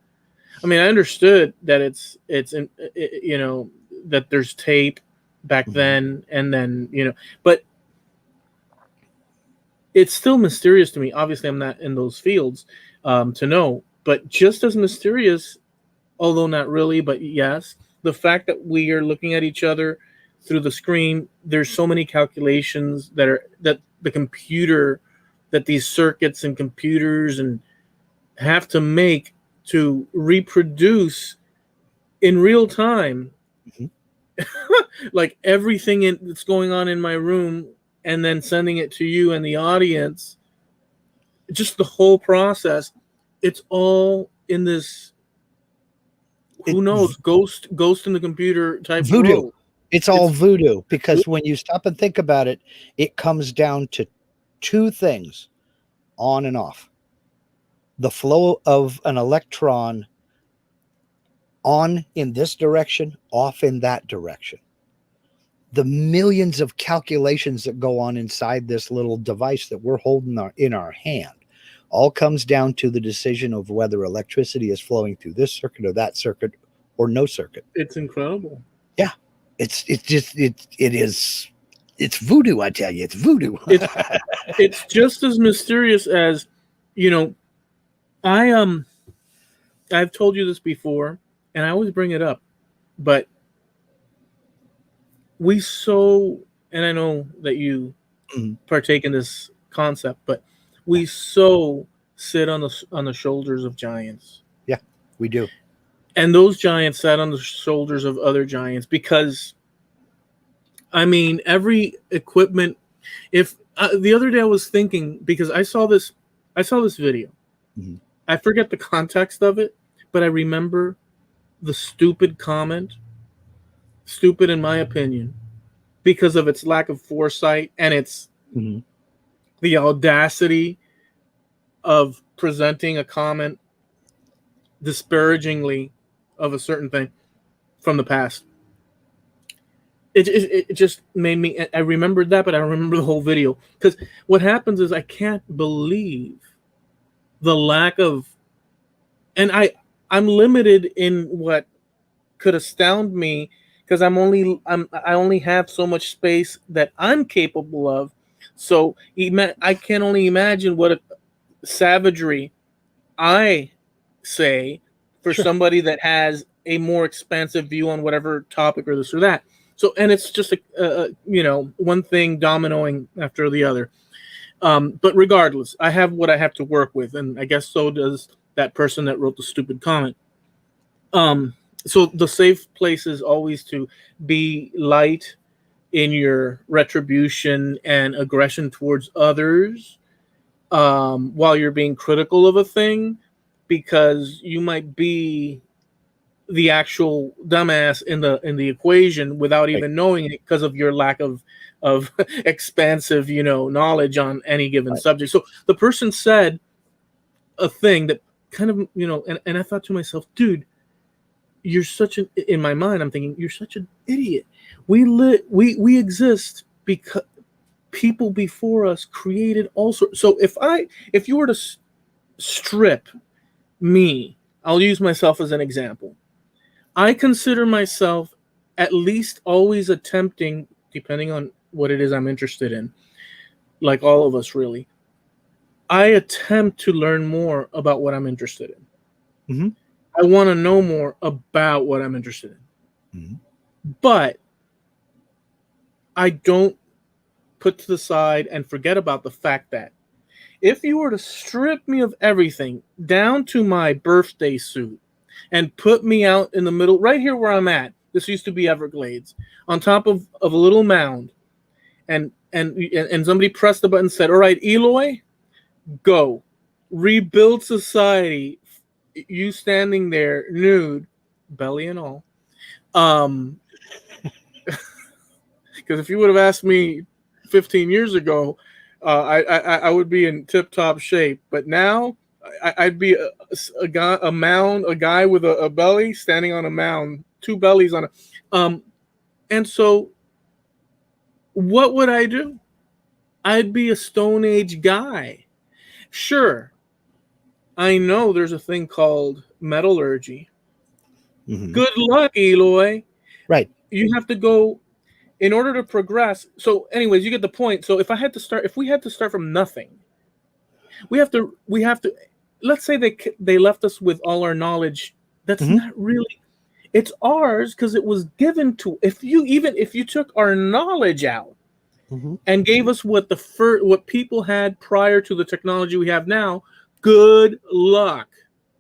I mean, I understood that it's that there's tape back then, and then, but it's still mysterious to me. Obviously, I'm not in those fields to know, but just as mysterious, although not really, but yes, the fact that we are looking at each other through the screen, there's so many calculations that the computer, that these circuits and computers and have to make to reproduce in real time, like everything that's going on in my room, and then sending it to you and the audience. Just the whole process. It's all in this, who knows, ghost in the computer type voodoo. world. It's all voodoo, because when you stop and think about it, it comes down to 2 things, on and off. The flow of an electron on in this direction, off in that direction. The millions of calculations that go on inside this little device that we're holding in our hand all comes down to the decision of whether electricity is flowing through this circuit or that circuit or no circuit. It's incredible. Yeah. It's voodoo, I tell you. It's voodoo. It's just as mysterious as, I've told you this before, and I always bring it up, but and I know that you partake in this concept, but we sit on the shoulders of giants. Yeah, we do. And those giants sat on the shoulders of other giants because, I mean, every equipment. If the other day I was thinking, because I saw this video. Mm-hmm. I forget the context of it, but I remember the stupid comment. Stupid, in my opinion, because of its lack of foresight and its Mm-hmm. the audacity of presenting a comment disparagingly of a certain thing from the past. It just made me. I remembered that, but I don't remember the whole video, because what happens is I can't believe the lack of, and I'm limited in what could astound me, because I only have so much space that I'm capable of. So I can only imagine what a savagery I say for Sure. somebody that has a more expansive view on whatever topic or this or that. So, and it's just one thing dominoing after the other. But regardless, I have what I have to work with, and I guess so does that person that wrote the stupid comment. So the safe place is always to be light in your retribution and aggression towards others, while you're being critical of a thing, because you might be the actual dumbass in the equation without even knowing it, because of your lack of expansive knowledge on any given subject. So the person said a thing that kind of and I thought to myself, dude, you're such an, in my mind I'm thinking, you're such an idiot. We exist because people before us created all sorts. So if you were to strip me, I'll use myself as an example. I consider myself at least always attempting, depending on what it is I'm interested in, like all of us really, I attempt to learn more about what I'm interested in. Mm-hmm. I want to know more about what I'm interested in. Mm-hmm. But I don't put to the side and forget about the fact that if you were to strip me of everything down to my birthday suit and put me out in the middle, right here where I'm at, this used to be Everglades, on top of a little mound, and somebody pressed the button and said, all right, Eloy, go. Rebuild society. You standing there nude, belly and all. Because if you would have asked me 15 years ago, I would be in tip-top shape. But now I'd be a guy with a belly standing on a mound, two bellies on a. And so what would I do? I'd be a Stone Age guy. Sure, I know there's a thing called metallurgy. Mm-hmm. Good luck, Eloy. Right. You have to go in order to progress. So anyways, you get the point. So if we had to start from nothing, we have to let's say they left us with all our knowledge. That's Mm-hmm. not really, it's ours because it was given to, if you took our knowledge out Mm-hmm. and gave us what people had prior to the technology we have now, good luck.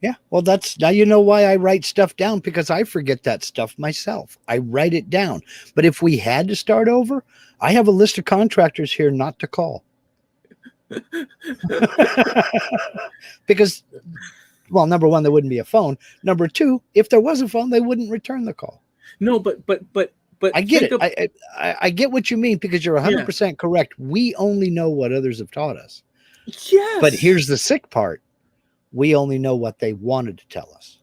Yeah, well, now you know why I write stuff down, because I forget that stuff myself. I write it down. But if we had to start over, I have a list of contractors here not to call. Because, well, number one, there wouldn't be a phone. Number two, if there was a phone, they wouldn't return the call. No, but I get it. I get what you mean, because you're 100% correct. We only know what others have taught us. Yes. But here's the sick part. We only know what they wanted to tell us.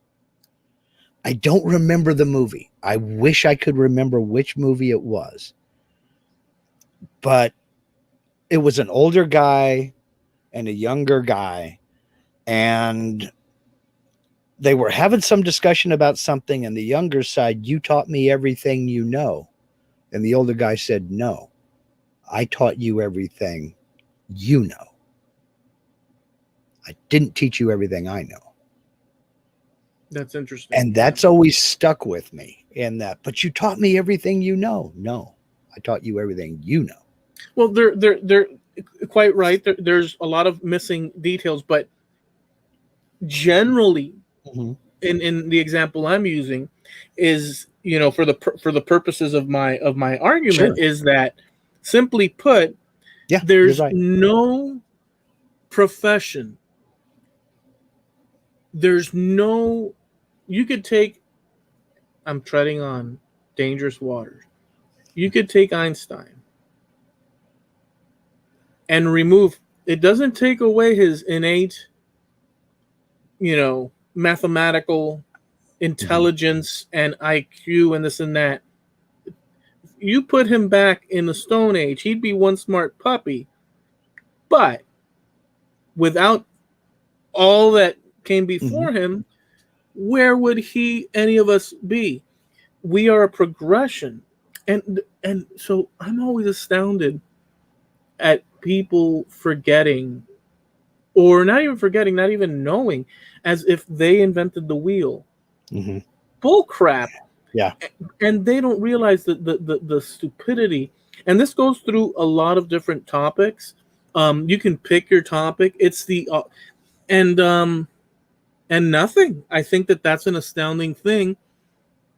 I don't remember the movie. I wish I could remember which movie it was. But it was an older guy and a younger guy. And they were having some discussion about something. And the younger side, you taught me everything you know. And the older guy said, no, I taught you everything you know. I didn't teach you everything I know. That's interesting. And that's always stuck with me in that. But you taught me everything you know. No, I taught you everything you know. Well, they're quite right. There's a lot of missing details, but generally, Mm-hmm. in the example I'm using is, for the purposes of my argument, Sure. is that, simply put, Yeah, you're there's right. no profession, you could take, I'm treading on dangerous waters. You could take Einstein and remove, it doesn't take away his innate, mathematical intelligence and IQ and this and that. You put him back in the Stone Age, he'd be one smart puppy. But without all that came before him, where would any of us be? We are a progression. And so I'm always astounded at people forgetting, or not even forgetting, not even knowing, as if they invented the wheel. Bull crap. Yeah. And they don't realize the stupidity. And this goes through a lot of different topics. You can pick your topic. It's and nothing. I think that's an astounding thing.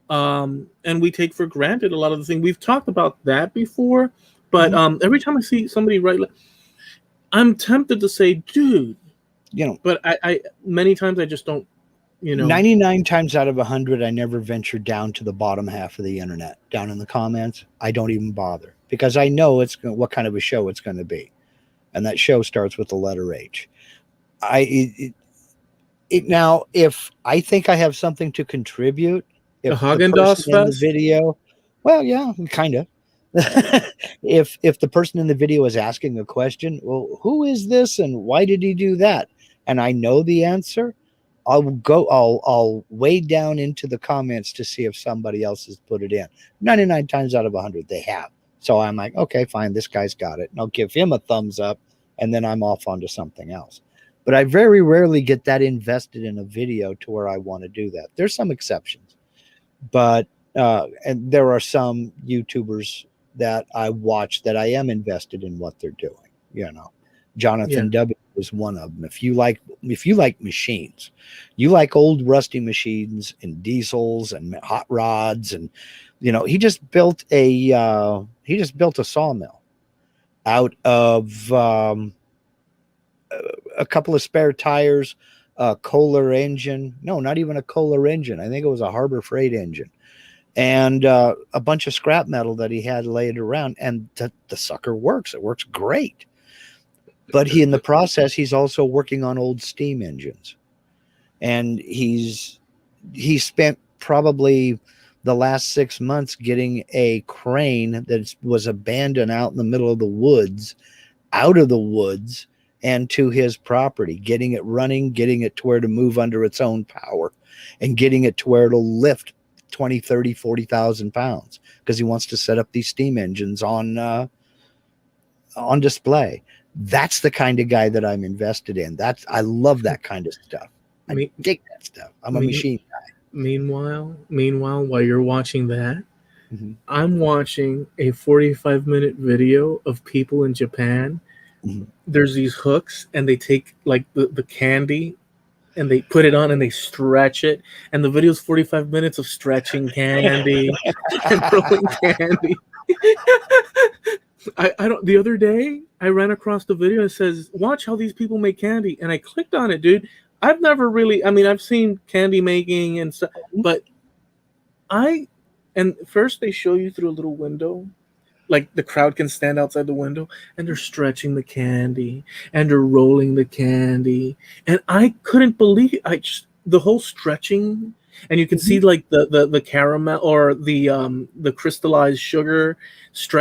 And we take for granted a lot of the things. We've talked about that before, but every time I see somebody write, I'm tempted to say, dude, but I many times I just don't, 99 times out of 100, I never venture down to the bottom half of the internet, down in the comments. I don't even bother, because I know what kind of a show it's going to be. And that show starts with the letter H. Now, if I think I have something to contribute, if the person in the video, well, yeah, kind of. if the person in the video is asking a question, well, who is this and why did he do that? And I know the answer, I'll wade down into the comments to see if somebody else has put it in. 99 times out of 100, they have. So I'm like, okay, fine, this guy's got it. And I'll give him a thumbs up, and then I'm off onto something else. But I very rarely get that invested in a video to where I want to do that. There's some exceptions, but and there are some YouTubers that I watch that I am invested in what they're doing. Jonathan W. was one of them. If you like machines, you like old rusty machines and diesels and hot rods, and he just built a sawmill out of a couple of spare tires, a Kohler engine. No, not even a Kohler engine. I think it was a Harbor Freight engine, and a bunch of scrap metal that he had laid around. And the sucker works. It works great. But in the process, he's also working on old steam engines. And he spent probably the last 6 months getting a crane that was abandoned out in the middle of the woods, out of the woods, and to his property, getting it running, getting it to where to move under its own power, and getting it to where it'll lift 20, 30, 40,000 pounds, because he wants to set up these steam engines on display. That's the kind of guy that I'm invested in. I love that kind of stuff. I dig that stuff. I'm a machine guy. Meanwhile, while you're watching that, I'm watching a 45-minute video of people in Japan. There's these hooks, and they take like the candy, and they put it on and they stretch it. And the video's 45 minutes of stretching candy and throwing candy. I don't. The other day, I ran across the video and it says, "Watch how these people make candy," and I clicked on it, dude. I've never really. I mean, I've seen candy making and stuff, but first they show you through a little window, like the crowd can stand outside the window, and they're stretching the candy and they're rolling the candy, and I couldn't believe it. The whole stretching. And you can see like the caramel or the crystallized sugar,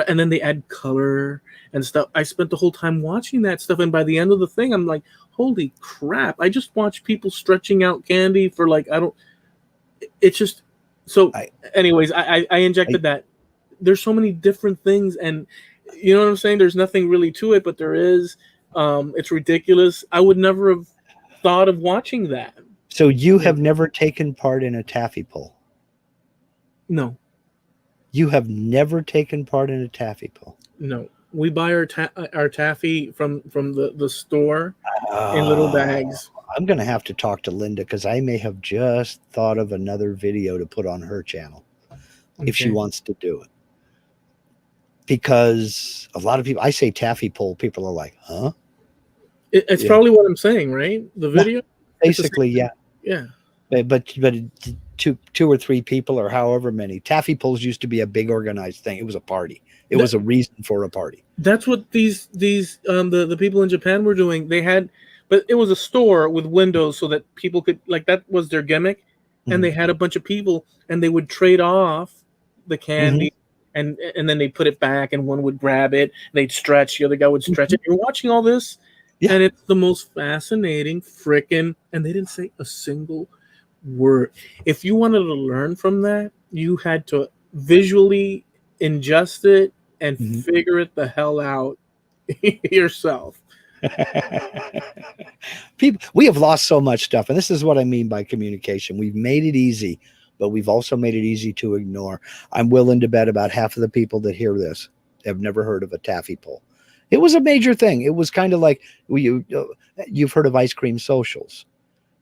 and then they add color and stuff. I spent the whole time watching that stuff, and by the end of the thing, I'm like, holy crap! I just watched people stretching out candy for like It's just so. Anyways, I injected that. There's so many different things, and you know what I'm saying. There's nothing really to it, but there is. It's ridiculous. I would never have thought of watching that. So you have never taken part in a taffy pull? No. You have never taken part in a taffy pull? No. We buy our taffy from the store in little bags. I'm going to have to talk to Linda because I may have just thought of another video to put on her channel if she Okay. wants to do it. Because a lot of people, I say taffy pull, people are like, huh? It's Yeah. probably what I'm saying, right? The Yeah, video? basically, yeah. Yeah. But two or three people or however many. Taffy pulls used to be a big organized thing. It was a party. It was a reason for a party. That's what these the people in Japan were doing. They had, but it was a store with windows so that people could, like, that was their gimmick, and they had a bunch of people, and they would trade off the candy, and then they put it back, and one would grab it, they'd stretch, the other guy would stretch it. You're watching all this, and it's the most fascinating freaking, and they didn't say a single word. If you wanted to learn from that, you had to visually ingest it and figure it the hell out yourself. People, we have lost so much stuff, and this is what I mean by communication. We've made it easy, but we've also made it easy to ignore. I'm willing to bet about half of the people that hear this have never heard of a taffy pull. It was a major thing. It was kind of like you've heard of ice cream socials.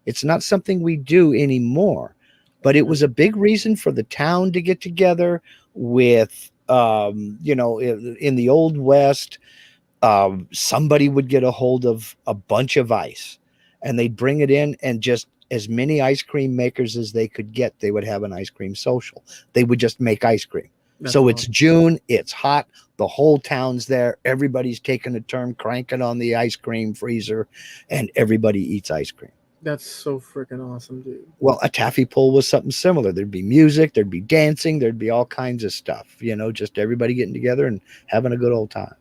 It's not something we do anymore, but it was a big reason for the town to get together with, in the Old West. Somebody would get a hold of a bunch of ice and they'd bring it in, and just as many ice cream makers as they could get, they would have an ice cream social. They would just make ice cream. So it's June, it's hot, the whole town's there, everybody's taking a turn cranking on the ice cream freezer, and everybody eats ice cream. That's so freaking awesome, dude. Well, a taffy pull was something similar. There'd be music, there'd be dancing, there'd be all kinds of stuff, just everybody getting together and having a good old time.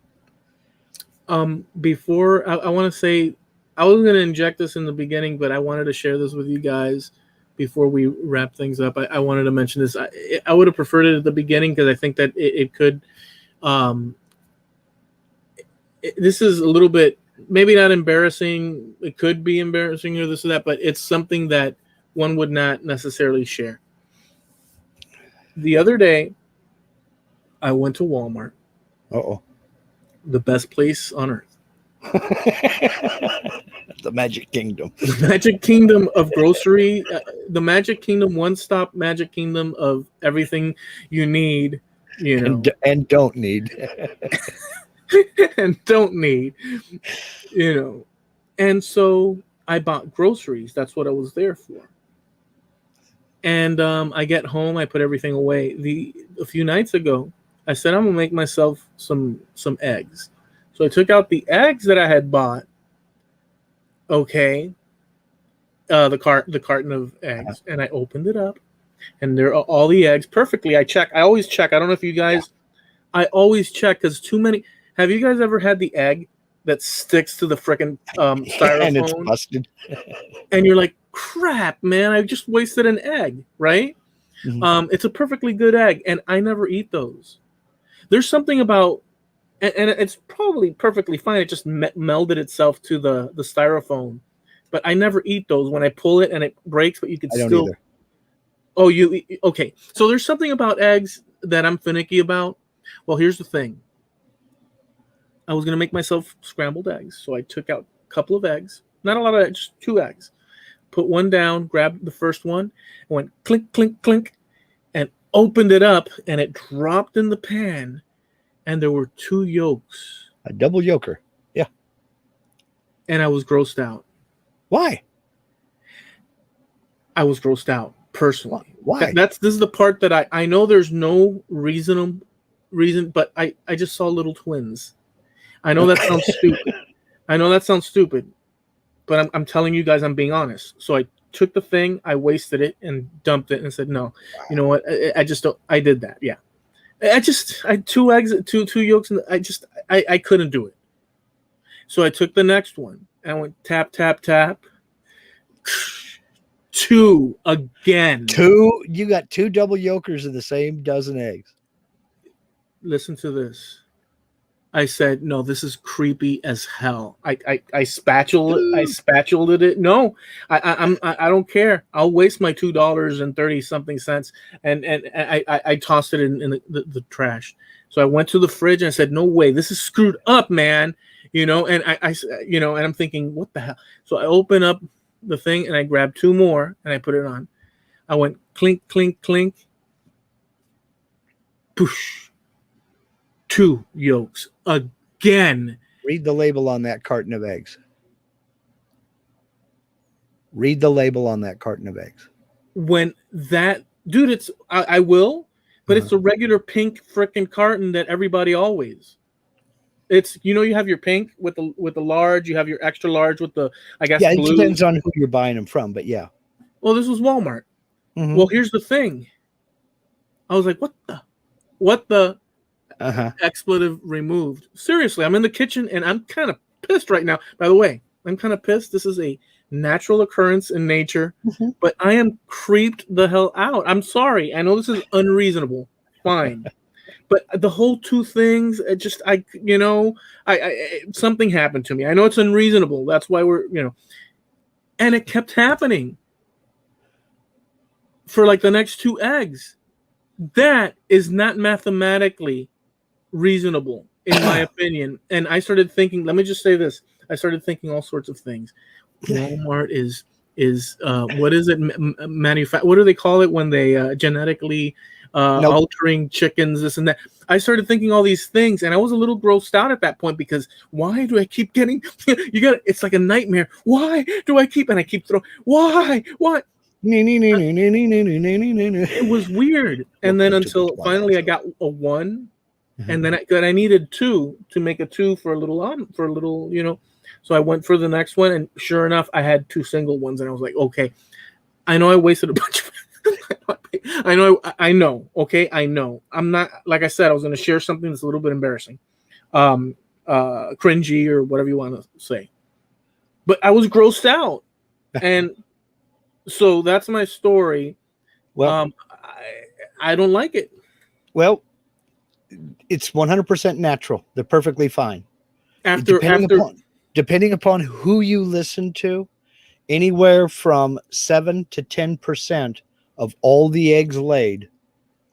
Before I want to say, I was going to inject this in the beginning, but I wanted to share this with you guys before we wrap things up. I wanted to mention this. I would have preferred it at the beginning because I think that it could. This is a little bit, maybe not embarrassing. It could be embarrassing or this or that, but it's something that one would not necessarily share. The other day, I went to Walmart. The best place on earth. The Magic Kingdom. The Magic Kingdom of grocery. The Magic Kingdom, one-stop Magic Kingdom of everything you need, And don't need. and don't need, And so I bought groceries. That's what I was there for. And I get home, I put everything away. A few nights ago, I said I'm gonna make myself some eggs. So I took out the eggs that I had bought. Okay. The carton of eggs, and I opened it up, and there are all the eggs perfectly. I always check. I don't know if you guys. I always check because too many. Have you guys ever had the egg that sticks to the frickin' styrofoam and it's busted? And you're like, crap, man! I just wasted an egg, right? It's a perfectly good egg, and I never eat those. There's something about, and it's probably perfectly fine. It just melded itself to the styrofoam, but I never eat those. When I pull it and it breaks, but you can still. Don't either. Oh, okay? So there's something about eggs that I'm finicky about. Well, here's the thing. I was gonna make myself scrambled eggs, so I took out a couple of eggs, not a lot of eggs, just 2 eggs. Put one down, grabbed the first one, and went clink, clink, clink, and opened it up, and it dropped in the pan, and there were 2 yolks. A double yolker. Yeah. And I was grossed out. Why? I was grossed out personally. Why? This is the part that I know there's no reason, but I just saw little twins. I know that sounds stupid. But I'm telling you guys, I'm being honest. So I took the thing, I wasted it, and dumped it, and said, "No, you know what? I just don't." I did that. Yeah, I had 2 eggs, two yolks, and I couldn't do it. So I took the next one and I went tap, tap, tap. 2 again. 2. You got 2 double yolkers of the same dozen eggs. Listen to this. I said, no, this is creepy as hell. I spatulated it. No, I don't care. I'll waste my $2.30 something cents, and I tossed it in the trash. So I went to the fridge and I said, no way, this is screwed up, man. And and I'm thinking, what the hell? So I open up the thing and I grabbed 2 more and I put it on. I went clink, clink, clink. Poosh. 2 yolks again. Read the label on that carton of eggs. Read the label on that carton of eggs. When that, dude, I will, but it's a regular pink frickin' carton that everybody always. It's, you have your pink with the large, you have your extra large with the, I guess, yeah, blue. It depends on who you're buying them from, but yeah. Well, this was Walmart. Mm-hmm. Well, here's the thing. I was like, what the expletive removed? Seriously, I'm in the kitchen and I'm kind of pissed right now. By the way, I'm kind of pissed. This is a natural occurrence in nature, but I am creeped the hell out. I'm sorry. I know this is unreasonable. Fine. But the whole 2 things, something happened to me. I know it's unreasonable. That's why and it kept happening for like the next 2 eggs. That is not mathematically reasonable, in my opinion. And I started thinking, let me just say this. I started thinking all sorts of things. Walmart is what is it? What do they call it when they genetically altering chickens, this and that? I started thinking all these things, and I was a little grossed out at that point because why do I keep getting? It's like a nightmare. Why do I keep? And I keep throwing. Why? It was weird, and then until finally I got a 1, and then I needed 2 to make a 2 for a little. So I went for the next one, and sure enough, I had 2 single ones, and I was like, okay, I know I wasted a bunch of I know. Okay, I know. I'm not, like I said, I was going to share something that's a little bit embarrassing, cringy, or whatever you want to say. But I was grossed out, and so that's my story. Well, I don't like it. Well, it's 100% natural. They're perfectly fine. Depending upon who you listen to, anywhere from 7 to 10% of all the eggs laid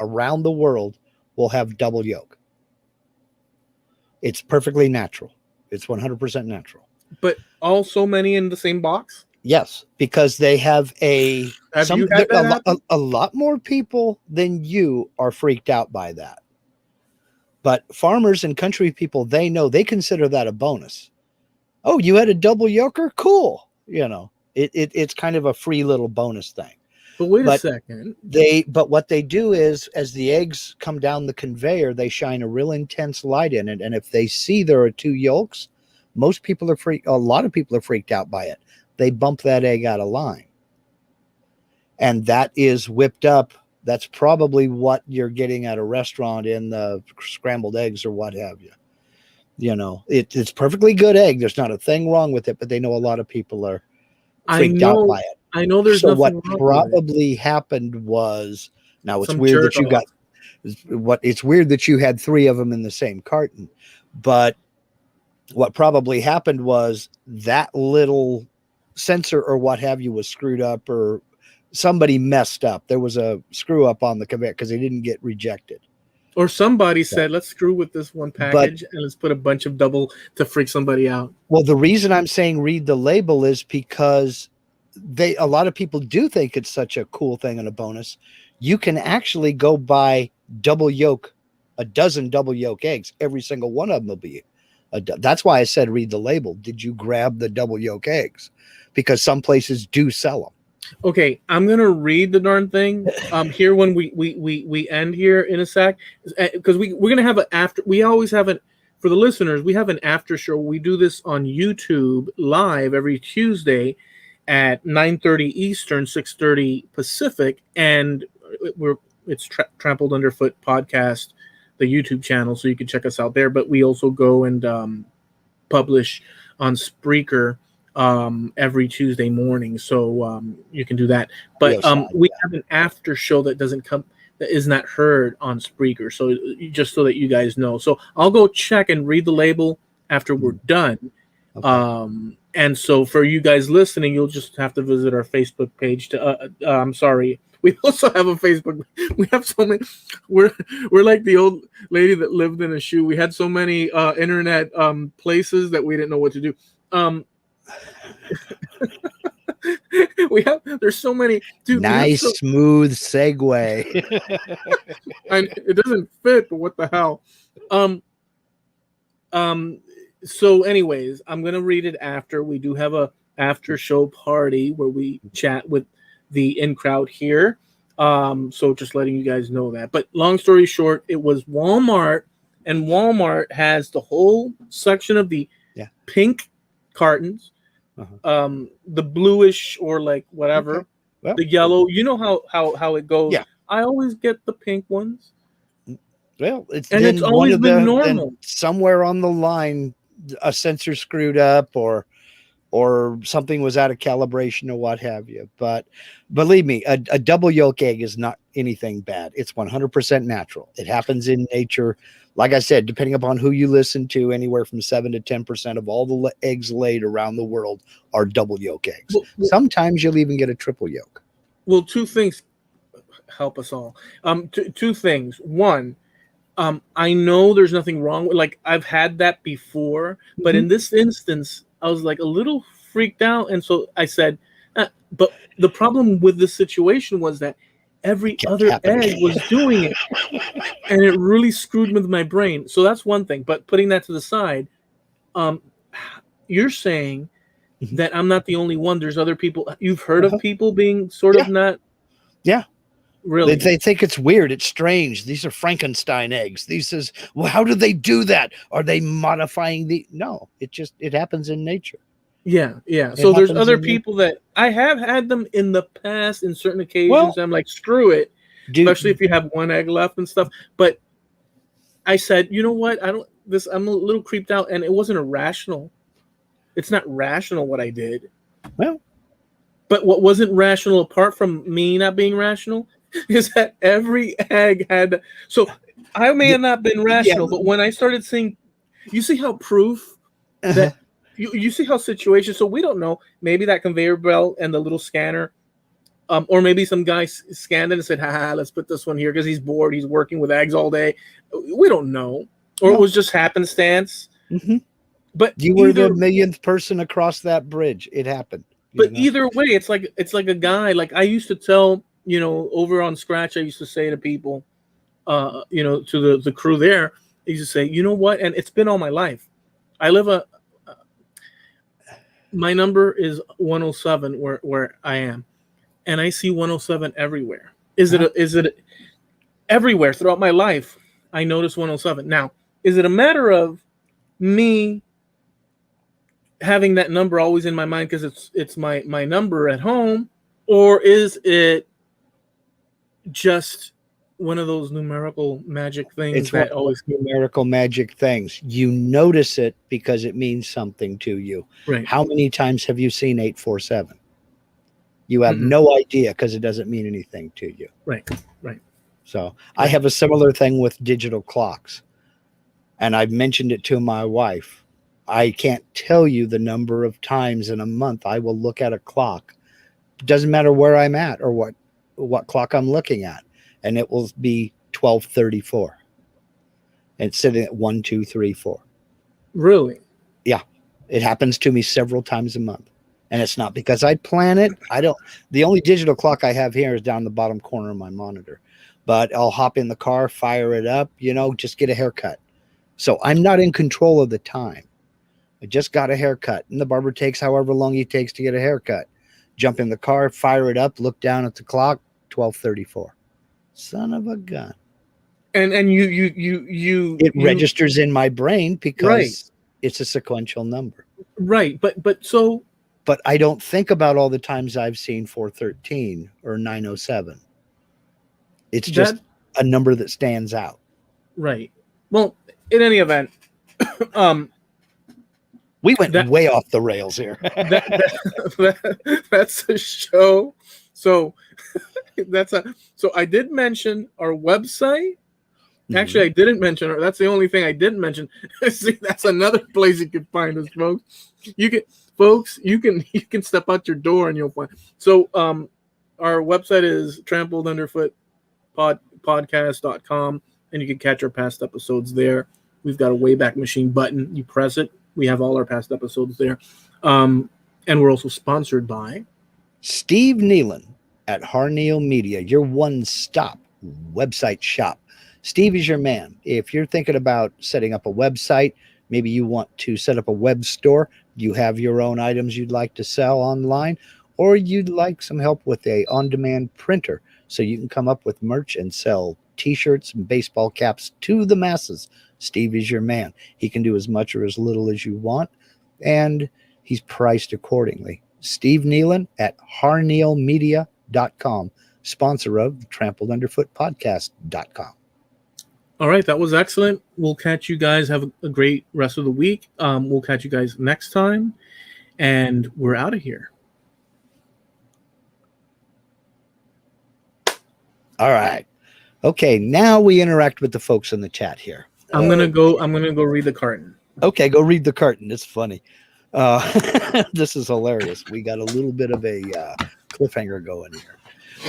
around the world will have double yolk. It's perfectly natural. It's 100% natural. But so many in the same box? Yes, because they have a lot more people than you are freaked out by that. But farmers and country people, they consider that a bonus. Oh, you had a double yolker? Cool. It's kind of a free little bonus thing. But wait a second. But what they do is, as the eggs come down the conveyor, they shine a real intense light in it. And if they see there are 2 yolks, a lot of people are freaked out by it. They bump that egg out of line. And that is whipped up. That's probably what you're getting at a restaurant in the scrambled eggs or what have you. It's perfectly good egg. There's not a thing wrong with it, but they know a lot of people are freaked out by it. I know there's nothing wrong with it. So what probably happened was, now it's weird that it's weird that you had 3 of them in the same carton, but what probably happened was that little sensor or what have you was screwed up, or somebody messed up. There was a screw up on the conveyor because they didn't get rejected. Or somebody said, let's screw with this one package and let's put a bunch of double to freak somebody out. Well, the reason I'm saying read the label is because a lot of people do think it's such a cool thing and a bonus. You can actually go buy a dozen double yolk eggs. Every single one of them will be that's why I said read the label. Did you grab the double yolk eggs? Because some places do sell them. Okay, I'm gonna read the darn thing here when we end here in a sec, because we're gonna have an after. We always have for the listeners. We have an after show. We do this on YouTube live every Tuesday at 9:30 Eastern, 6:30 Pacific, and it's Trampled Underfoot Podcast, the YouTube channel, so you can check us out there. But we also go and publish on Spreaker every Tuesday morning, so you can do that. But we have an after show that is not heard on Spreaker, so just so that you guys know. So I'll go check and read the label after we're done. Okay. And so for you guys listening, you'll just have to visit our Facebook page I'm sorry. We also have a Facebook. We have so many. We're like the old lady that lived in a shoe. We had so many internet places that we didn't know what to do. There's so many, dude. Nice, smooth segue. And it doesn't fit, but what the hell? So anyways, I'm gonna read it after. We do have a after show party where we chat with the in crowd here. So just letting you guys know that. But long story short, it was Walmart, and Walmart has the whole section of the pink cartons, the bluish or like whatever, well, the yellow. You know how it goes. Yeah. I always get the pink ones. Well, it's always been normal. Somewhere on the line, a sensor screwed up or something was out of calibration or what have you. But believe me, a double yolk egg is not anything bad. It's 100% natural. It happens in nature. Like I said, depending upon who you listen to, anywhere from 7 to 10% of all the eggs laid around the world are double yolk eggs. Sometimes you'll even get a triple yolk. Well, two things help us all. Two things. One, I know there's nothing wrong with, like, I've had that before, but in this instance, I was like a little freaked out. And so I said, but the problem with this situation was that every other egg was doing it. And it really screwed with my brain. So that's one thing. But putting that to the side, you're saying that I'm not the only one. There's other people. You've heard of people being sort of not. Yeah. Really? They think it's weird. It's strange. These are Frankenstein eggs. These is, well, how do they do that? Are they modifying No, it happens in nature. Yeah. So there's other people that I have had them in the past in certain occasions. I'm like, screw it. Especially if you have one egg left and stuff. But I said, you know what? I'm a little creeped out, and it wasn't irrational. It's not rational what I did. Well, but what wasn't rational, apart from me not being rational, is that every egg had. So I may have not been rational, but when I started seeing, you see how proof that you see how situations. So we don't know. Maybe that conveyor belt and the little scanner, or maybe some guy scanned it and said, "Ha, let's put this one here because he's bored. He's working with eggs all day." We don't know, or it was just happenstance. But you were the millionth person across that bridge. It happened. But either way, it's like a guy. Like I used to tell. Over on Scratch, I used to say to people, to the crew there, I used to say, you know what? And it's been all my life. I live my number is 107 where I am, and I see 107 everywhere. Is it everywhere throughout my life? I notice 107. Now, is it a matter of me having that number always in my mind because it's my number at home, or is it just one of those numerical magic things? It's that always numerical magic things. You notice it because it means something to you. Right. How many times have you seen 847? You have no idea because it doesn't mean anything to you. Right. So I have a similar thing with digital clocks, and I've mentioned it to my wife. I can't tell you the number of times in a month I will look at a clock. It doesn't matter where I'm at or what clock I'm looking at, and it will be 12:34 and it's sitting at 1, 2, 3, 4. Really? Yeah, it happens to me several times a month, and it's not because I plan it. The only digital clock I have here is down the bottom corner of my monitor, but I'll hop in the car, fire it up, just get a haircut. So I'm not in control of the time. I just got a haircut, and the barber takes however long he takes to get a haircut. Jump in the car, fire it up, look down at the clock, 12:34. Son of a gun. And it registers in my brain because it's a sequential number. Right. But I don't think about all the times I've seen 413 or 907. It's just a number that stands out. Right. Well, in any event, we went way off the rails here. That's a show. So so I did mention our website. Actually, I didn't mention her. That's the only thing I didn't mention. See, that's another place you can find us, folks. You can step out your door and you'll find. So our website is Trampled Underfoot Podcast.com, and you can catch our past episodes there. We've got a Wayback Machine button. You press it. We have all our past episodes there. And we're also sponsored by Steve Nealon at Harneal Media, your one-stop website shop. Steve is your man. If you're thinking about setting up a website, maybe you want to set up a web store, you have your own items you'd like to sell online, or you'd like some help with a on-demand printer so you can come up with merch and sell t-shirts and baseball caps to the masses, Steve is your man. He can do as much or as little as you want, and he's priced accordingly. Steve Nealon at harnealmedia.com, sponsor of the Trampled Underfoot Podcast.com. All right, that was excellent. We'll catch you guys. Have a great rest of the week. We'll catch you guys next time, and we're out of here. All right. Okay, now we interact with the folks in the chat here. I'm gonna go read the carton. Okay, go read the carton. It's funny. This is hilarious. We got a little bit of a cliffhanger going here.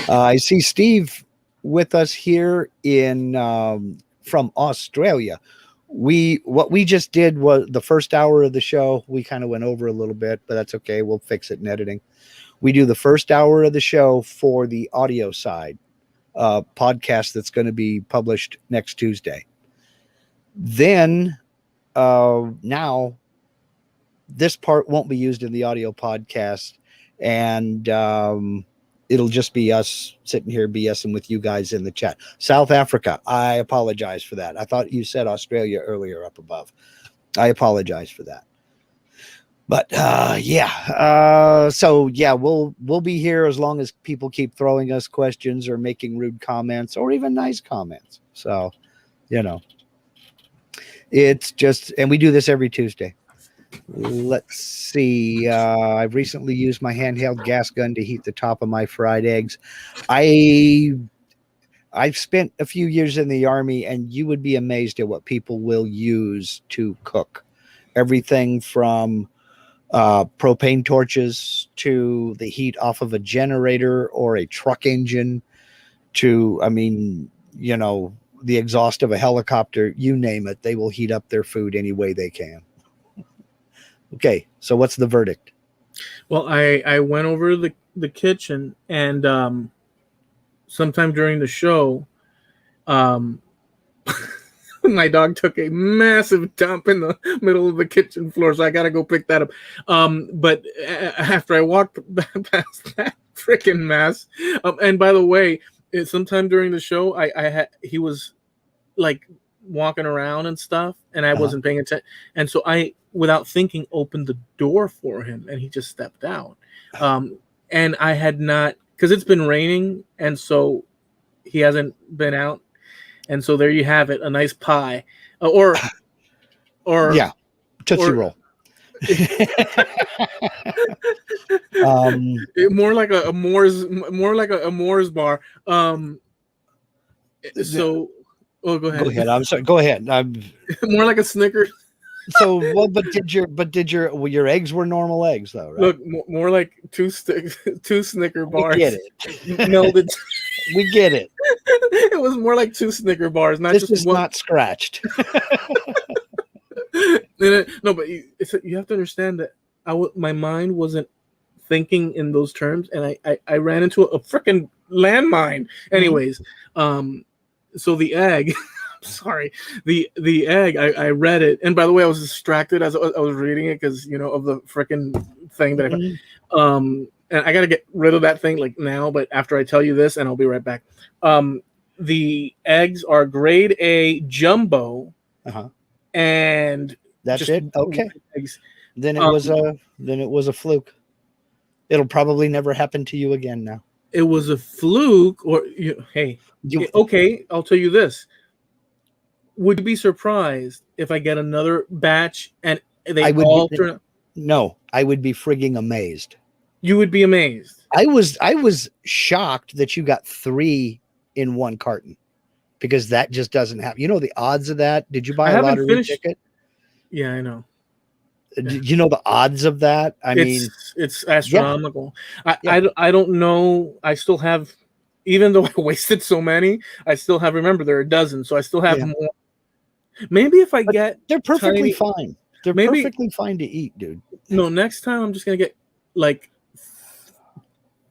I see Steve with us here in from Australia. What we just did was the first hour of the show. We kind of went over a little bit, but that's okay. We'll fix it in editing. We do the first hour of the show for the audio side podcast that's going to be published next Tuesday. Then now this part won't be used in the audio podcast, and it'll just be us sitting here BSing with you guys in the chat. South Africa, I apologize for that. I thought you said Australia earlier up above. I apologize for that. But so yeah, we'll be here as long as people keep throwing us questions or making rude comments or even nice comments. So, it's just, and we do this every Tuesday. Let's see. I've recently used my handheld gas gun to heat the top of my fried eggs. I've spent a few years in the Army, and you would be amazed at what people will use to cook. Everything from propane torches to the heat off of a generator or a truck engine to, the exhaust of a helicopter, you name it. They will heat up their food any way they can. Okay, so what's the verdict? Well, I went over the kitchen, and sometime during the show, my dog took a massive dump in the middle of the kitchen floor, so I got to go pick that up. But after I walked past that freaking mess, and by the way, sometime during the show, he was like walking around and stuff, and I wasn't paying attention, and so I, without thinking, opened the door for him, and he just stepped out. And I had not, because it's been raining, and so he hasn't been out. And so there you have it, a nice pie, or yeah, Tootsie Roll. More like a Moore's bar. So, go ahead. Go ahead. I'm sorry. Go ahead. More like a Snickers. So, well, but your eggs were normal eggs though, right? Look, more like two Snicker bars. We get it. Melded. We get it. It was more like two Snicker bars, not this just is one. Not scratched. No, but you have to understand that my mind wasn't thinking in those terms, and I ran into a freaking landmine. Anyways, so the egg. Sorry, the egg. I read it, and by the way, I was distracted as I was reading it because of the freaking thing that I found. And I got to get rid of that thing like now, but after I tell you this, and I'll be right back. The eggs are grade A jumbo, and that's it. Okay, eggs. Then it was a fluke. It'll probably never happen to you again now. It was a fluke, or okay. I'll tell you this. Would you be surprised if I get another batch and they all turn out? No, I would be frigging amazed. You would be amazed. I was shocked that you got 3 in one carton, because that just doesn't happen. You know the odds of that? Did you buy a lottery ticket? Yeah, I know. You know the odds of that? I mean, it's astronomical. Yeah. I don't know. I still have, even though I wasted so many, I still have. Remember, there are a dozen, so I still have more. Maybe if I get, they're perfectly fine. They're perfectly fine to eat, dude. No, next time I'm just gonna get like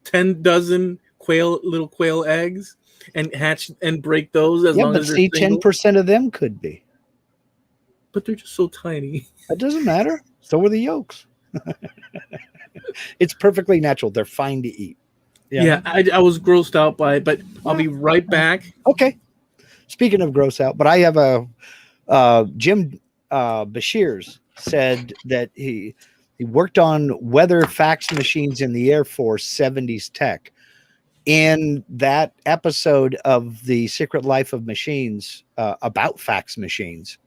10 dozen little quail eggs and hatch and break those as long but as they're see, single. 10% of them could be. But they're just so tiny. It doesn't matter. So are the yolks. It's perfectly natural. They're fine to eat. Yeah, I was grossed out by it, but I'll be right back. Okay. Speaking of gross out, but I have Jim Bashirs said that he worked on weather fax machines in the Air Force 70s tech. In that episode of The Secret Life of Machines about fax machines,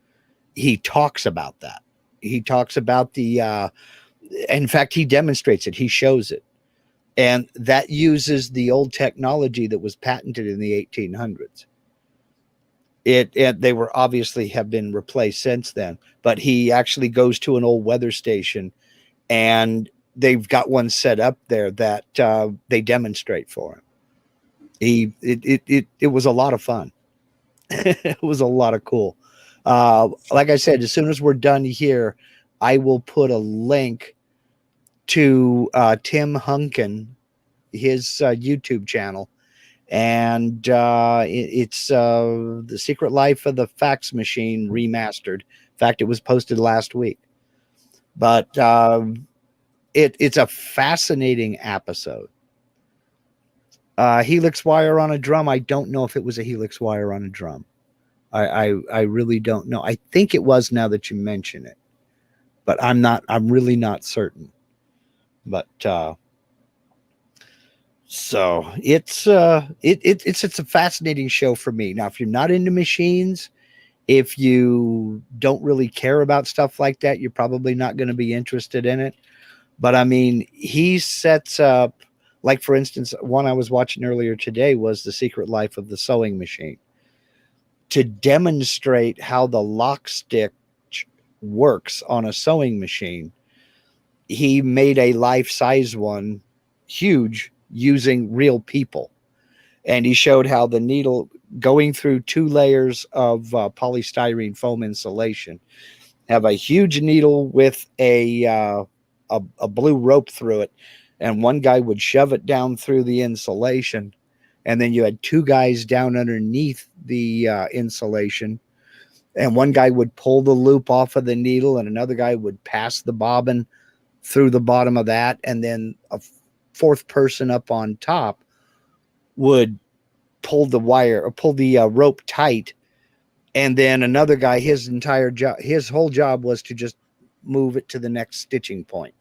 he talks about that. He talks about in fact, he demonstrates it. He shows it. And that uses the old technology that was patented in the 1800s. They were obviously have been replaced since then, but he actually goes to an old weather station and they've got one set up there that they demonstrate for him. It was a lot of fun. It was a lot of cool. Like I said, as soon as we're done here, I will put a link to Tim Hunkin, his YouTube channel. And it's The Secret Life of the Fax Machine Remastered. In fact, it was posted last week. But it's a fascinating episode. Helix wire on a drum. I don't know if it was a helix wire on a drum. I really don't know. I think it was, now that you mention it. But I'm really not certain. But so it's a fascinating show for me. Now, if you're not into machines, if you don't really care about stuff like that, you're probably not going to be interested in it. But I mean, he sets up, like, for instance, one I was watching earlier today was The Secret Life of the Sewing Machine, to demonstrate how the lock stick works on a sewing machine. He made a life-size one, huge, using real people. And he showed how the needle, going through 2 layers of polystyrene foam insulation, have a huge needle with a blue rope through it. And one guy would shove it down through the insulation. And then you had 2 guys down underneath the insulation. And one guy would pull the loop off of the needle, and another guy would pass the bobbin through the bottom of that. And then a 4th person up on top would pull the wire, or pull the rope tight. And then another guy, his whole job was to just move it to the next stitching point.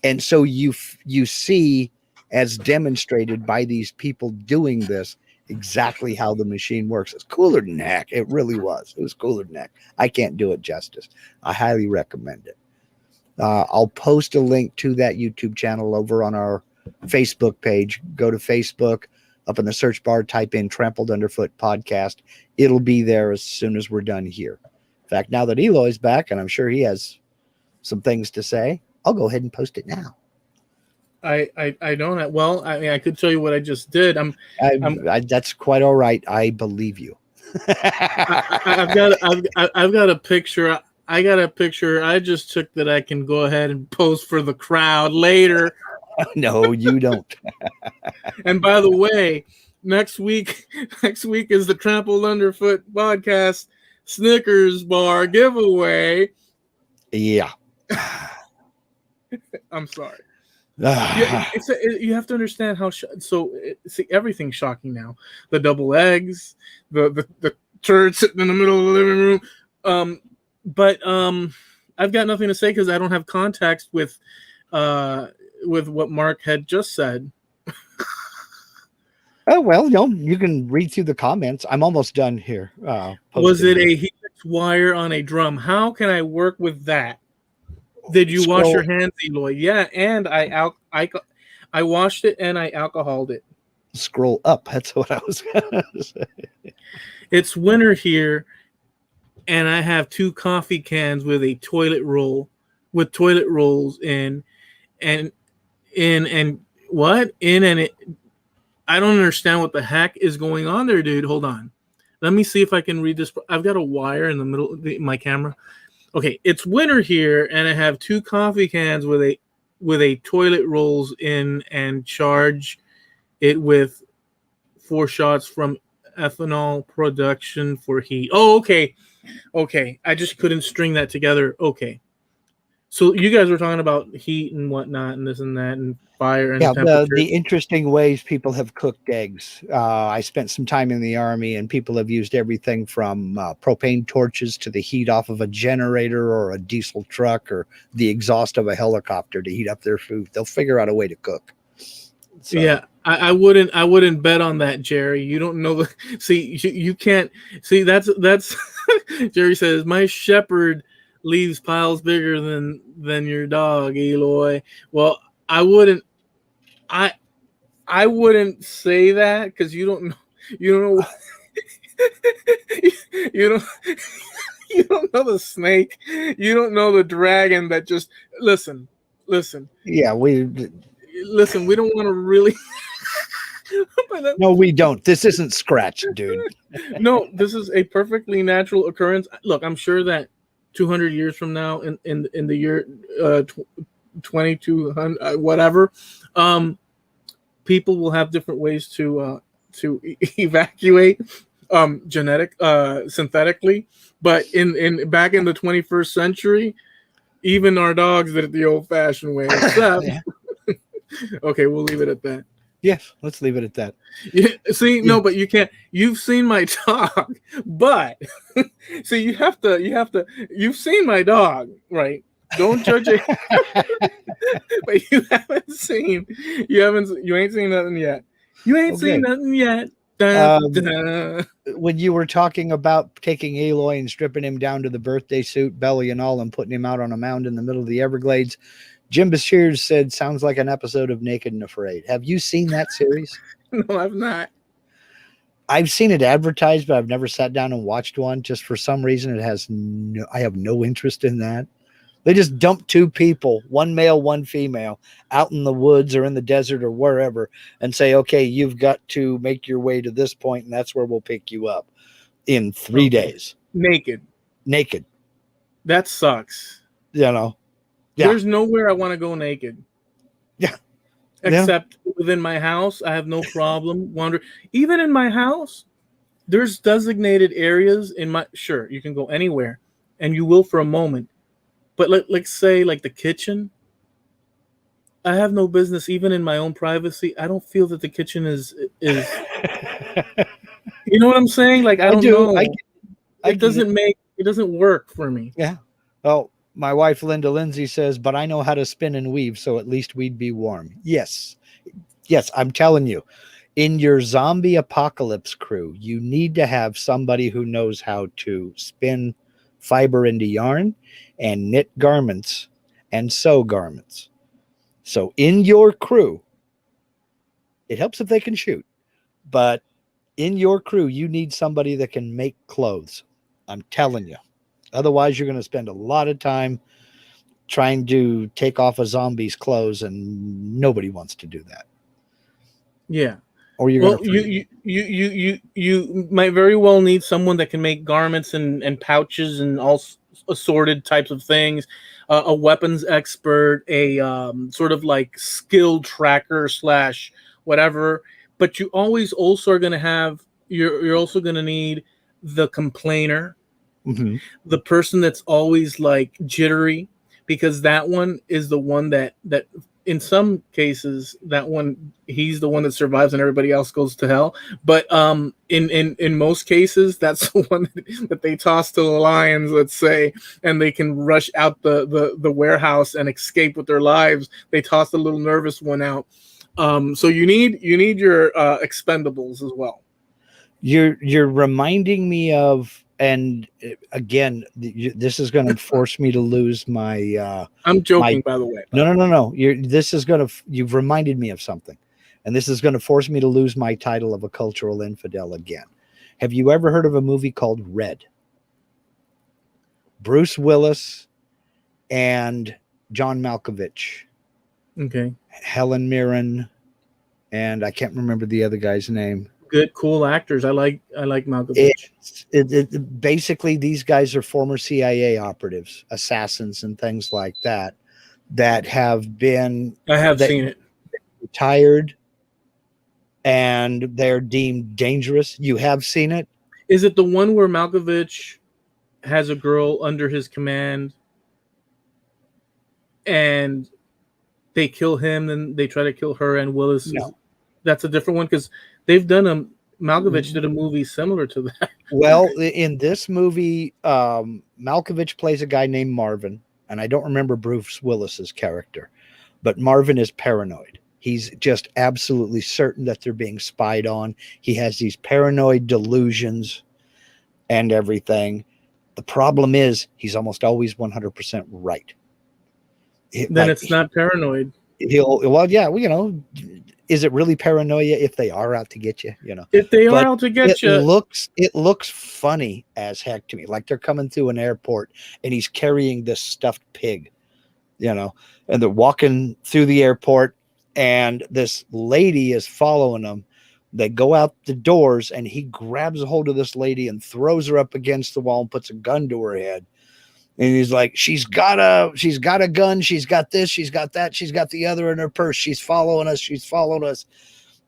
And so you see, as demonstrated by these people doing this, exactly how the machine works. It's cooler than heck. It really was. It was cooler than heck. I can't do it justice. I highly recommend it. I'll post a link to that YouTube channel over on our Facebook page. Go to Facebook, up in the search bar, type in Trampled Underfoot Podcast. It'll be there as soon as we're done here. In fact, now that Eloy's back, and I'm sure he has some things to say, I'll go ahead and post it now. I don't. Well, I mean, I could tell you what I just did. That's quite all right. I believe you. I've got a picture. I got a picture I just took that I can go ahead and post for the crowd later. No, you don't. And by the way, next week is the Trampled Underfoot Podcast Snickers bar giveaway. Yeah. I'm sorry. Yeah, you have to understand how. See, everything's shocking now. The double eggs, the turd sitting in the middle of the living room. But I've got nothing to say because I don't have context with what Mark had just said. Oh well, you can read through the comments. I'm almost done here. Was it a helix wire on a drum? How can I work with that? Did you wash your hands, Eloy? Yeah, and I washed it and I alcoholed it. Scroll up. That's what I was going to say. It's winter here, and I have 2 coffee cans with a toilet rolls in, and I don't understand what the heck is going on there, dude. Hold on. Let me see if I can read this. I've got a wire in the middle of my camera. Okay, it's winter here, and I have 2 coffee cans with a with a toilet rolls in and charge it with 4 shots from ethanol production for heat. Oh, okay. Okay. I just couldn't string that together. Okay. So you guys were talking about heat and whatnot and this and that and fire and Yeah, temperature. the interesting ways people have cooked eggs. I spent some time in the Army, and people have used everything from propane torches to the heat off of a generator or a diesel truck or the exhaust of a helicopter to heat up their food. They'll figure out a way to cook. So. Yeah, I wouldn't bet on that, Jerry. You don't know the you can't see that's Jerry says my shepherd leaves piles bigger than your dog, Eloy. Well, I wouldn't say that because you don't know you don't you don't know the snake, you don't know the dragon that just listen. Yeah, we don't want to really. No, we don't. This isn't Scratch, dude. No, this is a perfectly natural occurrence. Look, I'm sure that 200 years from now, in the year 2200, whatever, people will have different ways to evacuate synthetically. But in back in the 21st century, even our dogs did it the old-fashioned way. Except, okay, we'll leave it at that. Yes, let's leave it at that. Yeah, see, no, but you can't. You've seen my dog, but see, you've seen my dog, right? Don't judge it. But you ain't seen nothing yet. You ain't seen nothing yet. When you were talking about taking Eloy and stripping him down to the birthday suit, belly and all, and putting him out on a mound in the middle of the Everglades, Jim Bashir said, sounds like an episode of Naked and Afraid. Have you seen that series? No, I've not. I've seen it advertised, but I've never sat down and watched one. Just for some reason, I have no interest in that. They just dump 2 people, one male, one female, out in the woods or in the desert or wherever, and say, okay, you've got to make your way to this point, and that's where we'll pick you up in 3 days. Naked. That sucks. You know? Yeah. There's nowhere I want to go naked. Yeah. Except within my house. I have no problem wandering. Even in my house, there's designated areas sure, you can go anywhere, and you will for a moment. But let's say like the kitchen. I have no business, even in my own privacy. I don't feel that the kitchen is you know what I'm saying? Like I don't know. It doesn't work for me. Yeah. Well, my wife, Lindsay says, but I know how to spin and weave, so at least we'd be warm. Yes, I'm telling you, in your zombie apocalypse crew, you need to have somebody who knows how to spin fiber into yarn and knit garments and sew garments. So in your crew, it helps if they can shoot, but in your crew, you need somebody that can make clothes. I'm telling you. Otherwise, you're going to spend a lot of time trying to take off a zombie's clothes, and nobody wants to do that. Yeah. Or you're going to you might very well need someone that can make garments and pouches and all assorted types of things. A weapons expert, a sort of like skill tracker / whatever. But you always also are going to have. You're also going to need the complainer. Mm-hmm. The person that's always like jittery, because that one is the one that in some cases he's the one that survives and everybody else goes to hell. But in most cases, that's the one that they toss to the lions, let's say, and they can rush out the warehouse and escape with their lives. They toss the little nervous one out. So you need your expendables as well. You're reminding me of. And again, this is going to force me to lose my. I'm joking, by the way. No. You've reminded me of something, and this is going to force me to lose my title of a cultural infidel again. Have you ever heard of a movie called Red? Bruce Willis and John Malkovich. Okay. Helen Mirren, and I can't remember the other guy's name. Good, cool actors. I like Malkovich. Basically, these guys are former CIA operatives, assassins, and things like that that have been I have that seen it. retired and they're deemed dangerous. You have seen it? Is it the one where Malkovich has a girl under his command and they kill him, then they try to kill her, and Willis is No. that's a different one because they've done Malkovich did a movie similar to that. Well, in this movie, Malkovich plays a guy named Marvin, and I don't remember Bruce Willis's character, but Marvin is paranoid. He's just absolutely certain that they're being spied on. He has these paranoid delusions and everything. The problem is he's almost always 100% right. Then it's not paranoid. Is it really paranoia if they are out to get you? If they But are out to get you, it looks funny as heck to me. Like they're coming through an airport and he's carrying this stuffed pig, and they're walking through the airport and this lady is following them. They go out the doors and he grabs a hold of this lady and throws her up against the wall and puts a gun to her head. And he's like, she's got a gun. She's got this. She's got that. She's got the other in her purse. She's following us. She's following us.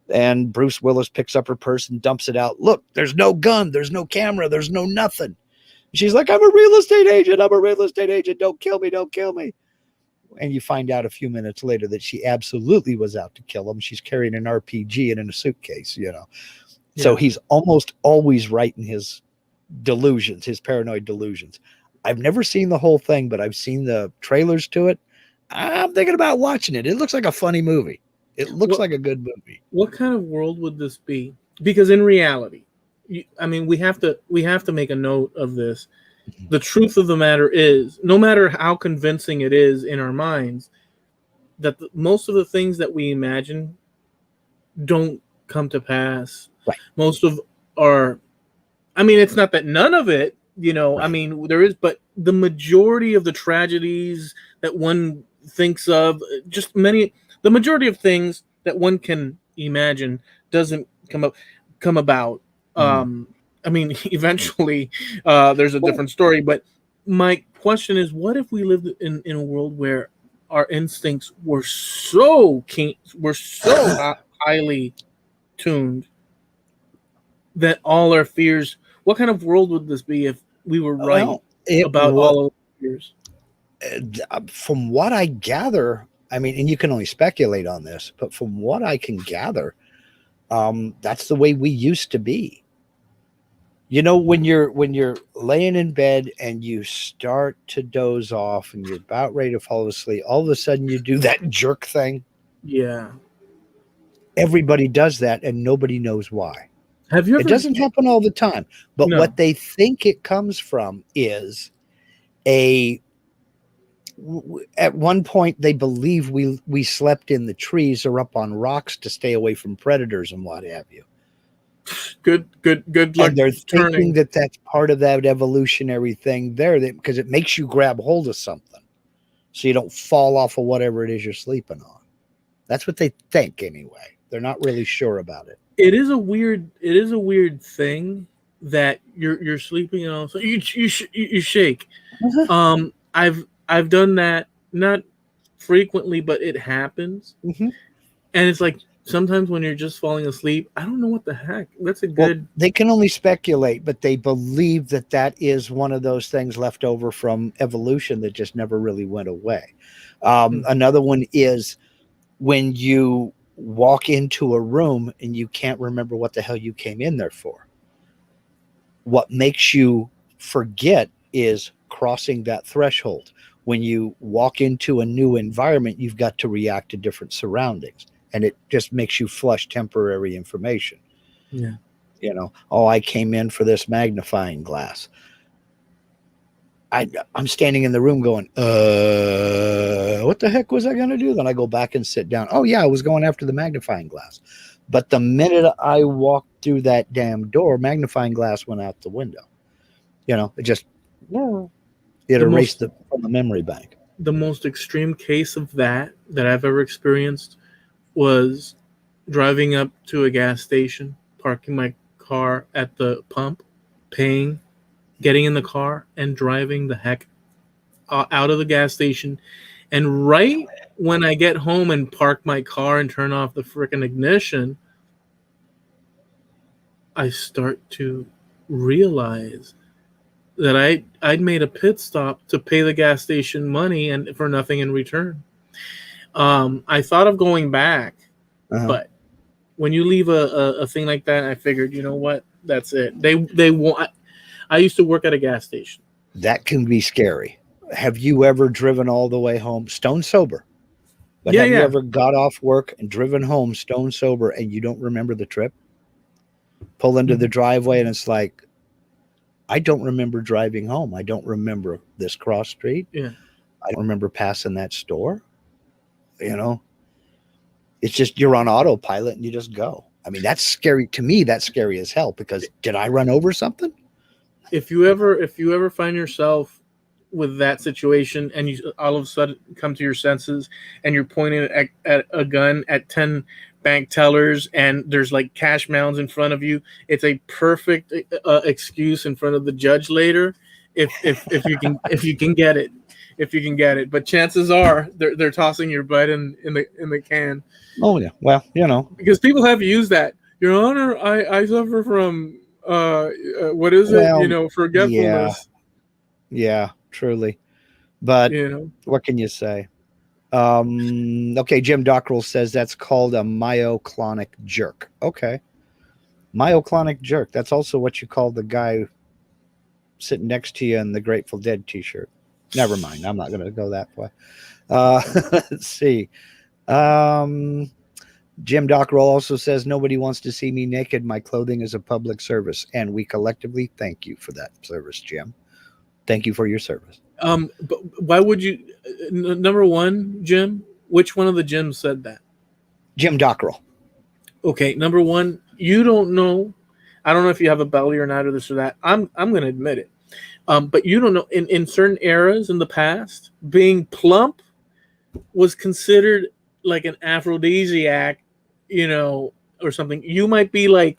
And Bruce Willis picks up her purse and dumps it out. Look, there's no gun. There's no camera. There's no nothing. She's like, I'm a real estate agent. I'm a real estate agent. Don't kill me. Don't kill me. And you find out a few minutes later that she absolutely was out to kill him. She's carrying an RPG and in a suitcase, Yeah. So he's almost always right in his delusions, his paranoid delusions. I've never seen the whole thing, but I've seen the trailers to it. I'm thinking about watching it. It looks like a funny movie. It looks like a good movie. What kind of world would this be? Because in reality, we have to make a note of this. The truth of the matter is, no matter how convincing it is in our minds, that most of the things that we imagine don't come to pass. Right. Most of our, it's not that none of it, right. There is, but the majority of the tragedies that one thinks of, the majority of things that one can imagine doesn't come about. Eventually, there's a different story. But my question is, what if we lived in a world where our instincts were so keen, highly tuned that all our fears? What kind of world would this be if we were right about all of the fears? From what I gather, and you can only speculate on this, but from what I can gather, that's the way we used to be. When you're laying in bed and you start to doze off and you're about ready to fall asleep, all of a sudden you do that jerk thing. Yeah. Everybody does that and nobody knows why. It doesn't happen all the time, but what they think it comes from is at one point they believe we slept in the trees or up on rocks to stay away from predators and what have you. Good luck. And they're thinking that that's part of that evolutionary thing there, because it makes you grab hold of something so you don't fall off of whatever it is you're sleeping on. That's what they think anyway. They're not really sure about it. It is a weird thing that you're sleeping and all so you shake. Uh-huh. I've done that, not frequently, but it happens. Mm-hmm. And it's like sometimes when you're just falling asleep, I don't know what the heck. That's a good. Well, they can only speculate, but they believe that is one of those things left over from evolution that just never really went away. Another one is when you walk into a room and you can't remember what the hell you came in there for. What makes you forget is crossing that threshold. When you walk into a new environment, you've got to react to different surroundings, and it just makes you flush temporary information. Yeah. I came in for this magnifying glass. I'm standing in the room going, what the heck was I going to do? Then I go back and sit down. Oh, yeah, I was going after the magnifying glass. But the minute I walked through that damn door, magnifying glass went out the window. It just, it erased from the memory bank. The most extreme case of that I've ever experienced was driving up to a gas station, parking my car at the pump, paying, getting in the car and driving the heck out of the gas station And right when I get home and park my car and turn off the frickin' ignition, I start to realize that I'd made a pit stop to pay the gas station money and for nothing in return. I thought of going back, but when you leave a thing like that, I figured, you know what, that's it. They want. I used to work at a gas station. That can be scary. Have you ever driven all the way home stone sober? But have you ever got off work and driven home stone sober and you don't remember the trip? Pull into the driveway and it's like, I don't remember driving home. I don't remember this cross street. Yeah. I don't remember passing that store. You know, it's just you're on autopilot and you just go. I mean, that's scary to me. That's scary as hell because did I run over something? If you ever find yourself with that situation and you all of a sudden come to your senses and you're pointing at a gun at 10 bank tellers and there's like cash mounds in front of you, it's a perfect excuse in front of the judge later if you can get it. But chances are they're tossing your butt in the can. Oh yeah, well, you know, because people have used that. Your Honor, I suffer from what is it? You know, forgetfulness. Yeah, truly. But you know, what can you say? Okay, Jim Dockrell says that's called a myoclonic jerk. Okay. Myoclonic jerk. That's also what you call the guy sitting next to you in the Grateful Dead t-shirt. Never mind. I'm not going to go that way. Let's see. Jim Dockrell also says nobody wants to see me naked. My clothing is a public service, and we collectively thank you for that service, Jim. Thank you for your service. But why would you? Number one, Jim. Which one of the Jims said that? Jim Dockrell. Okay, number one. You don't know. I don't know if you have a belly or not, or this or that. I'm going to admit it. But you don't know. In certain eras in the past, being plump was considered like an aphrodisiac, you know, or something. You might be like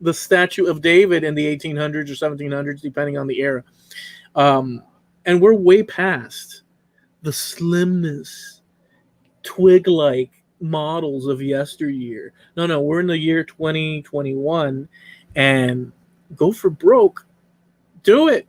the statue of David in the 1800s or 1700s, depending on the era. And we're way past the slimness, twig-like models of yesteryear. No, we're in the year 2021, and go for broke. Do it.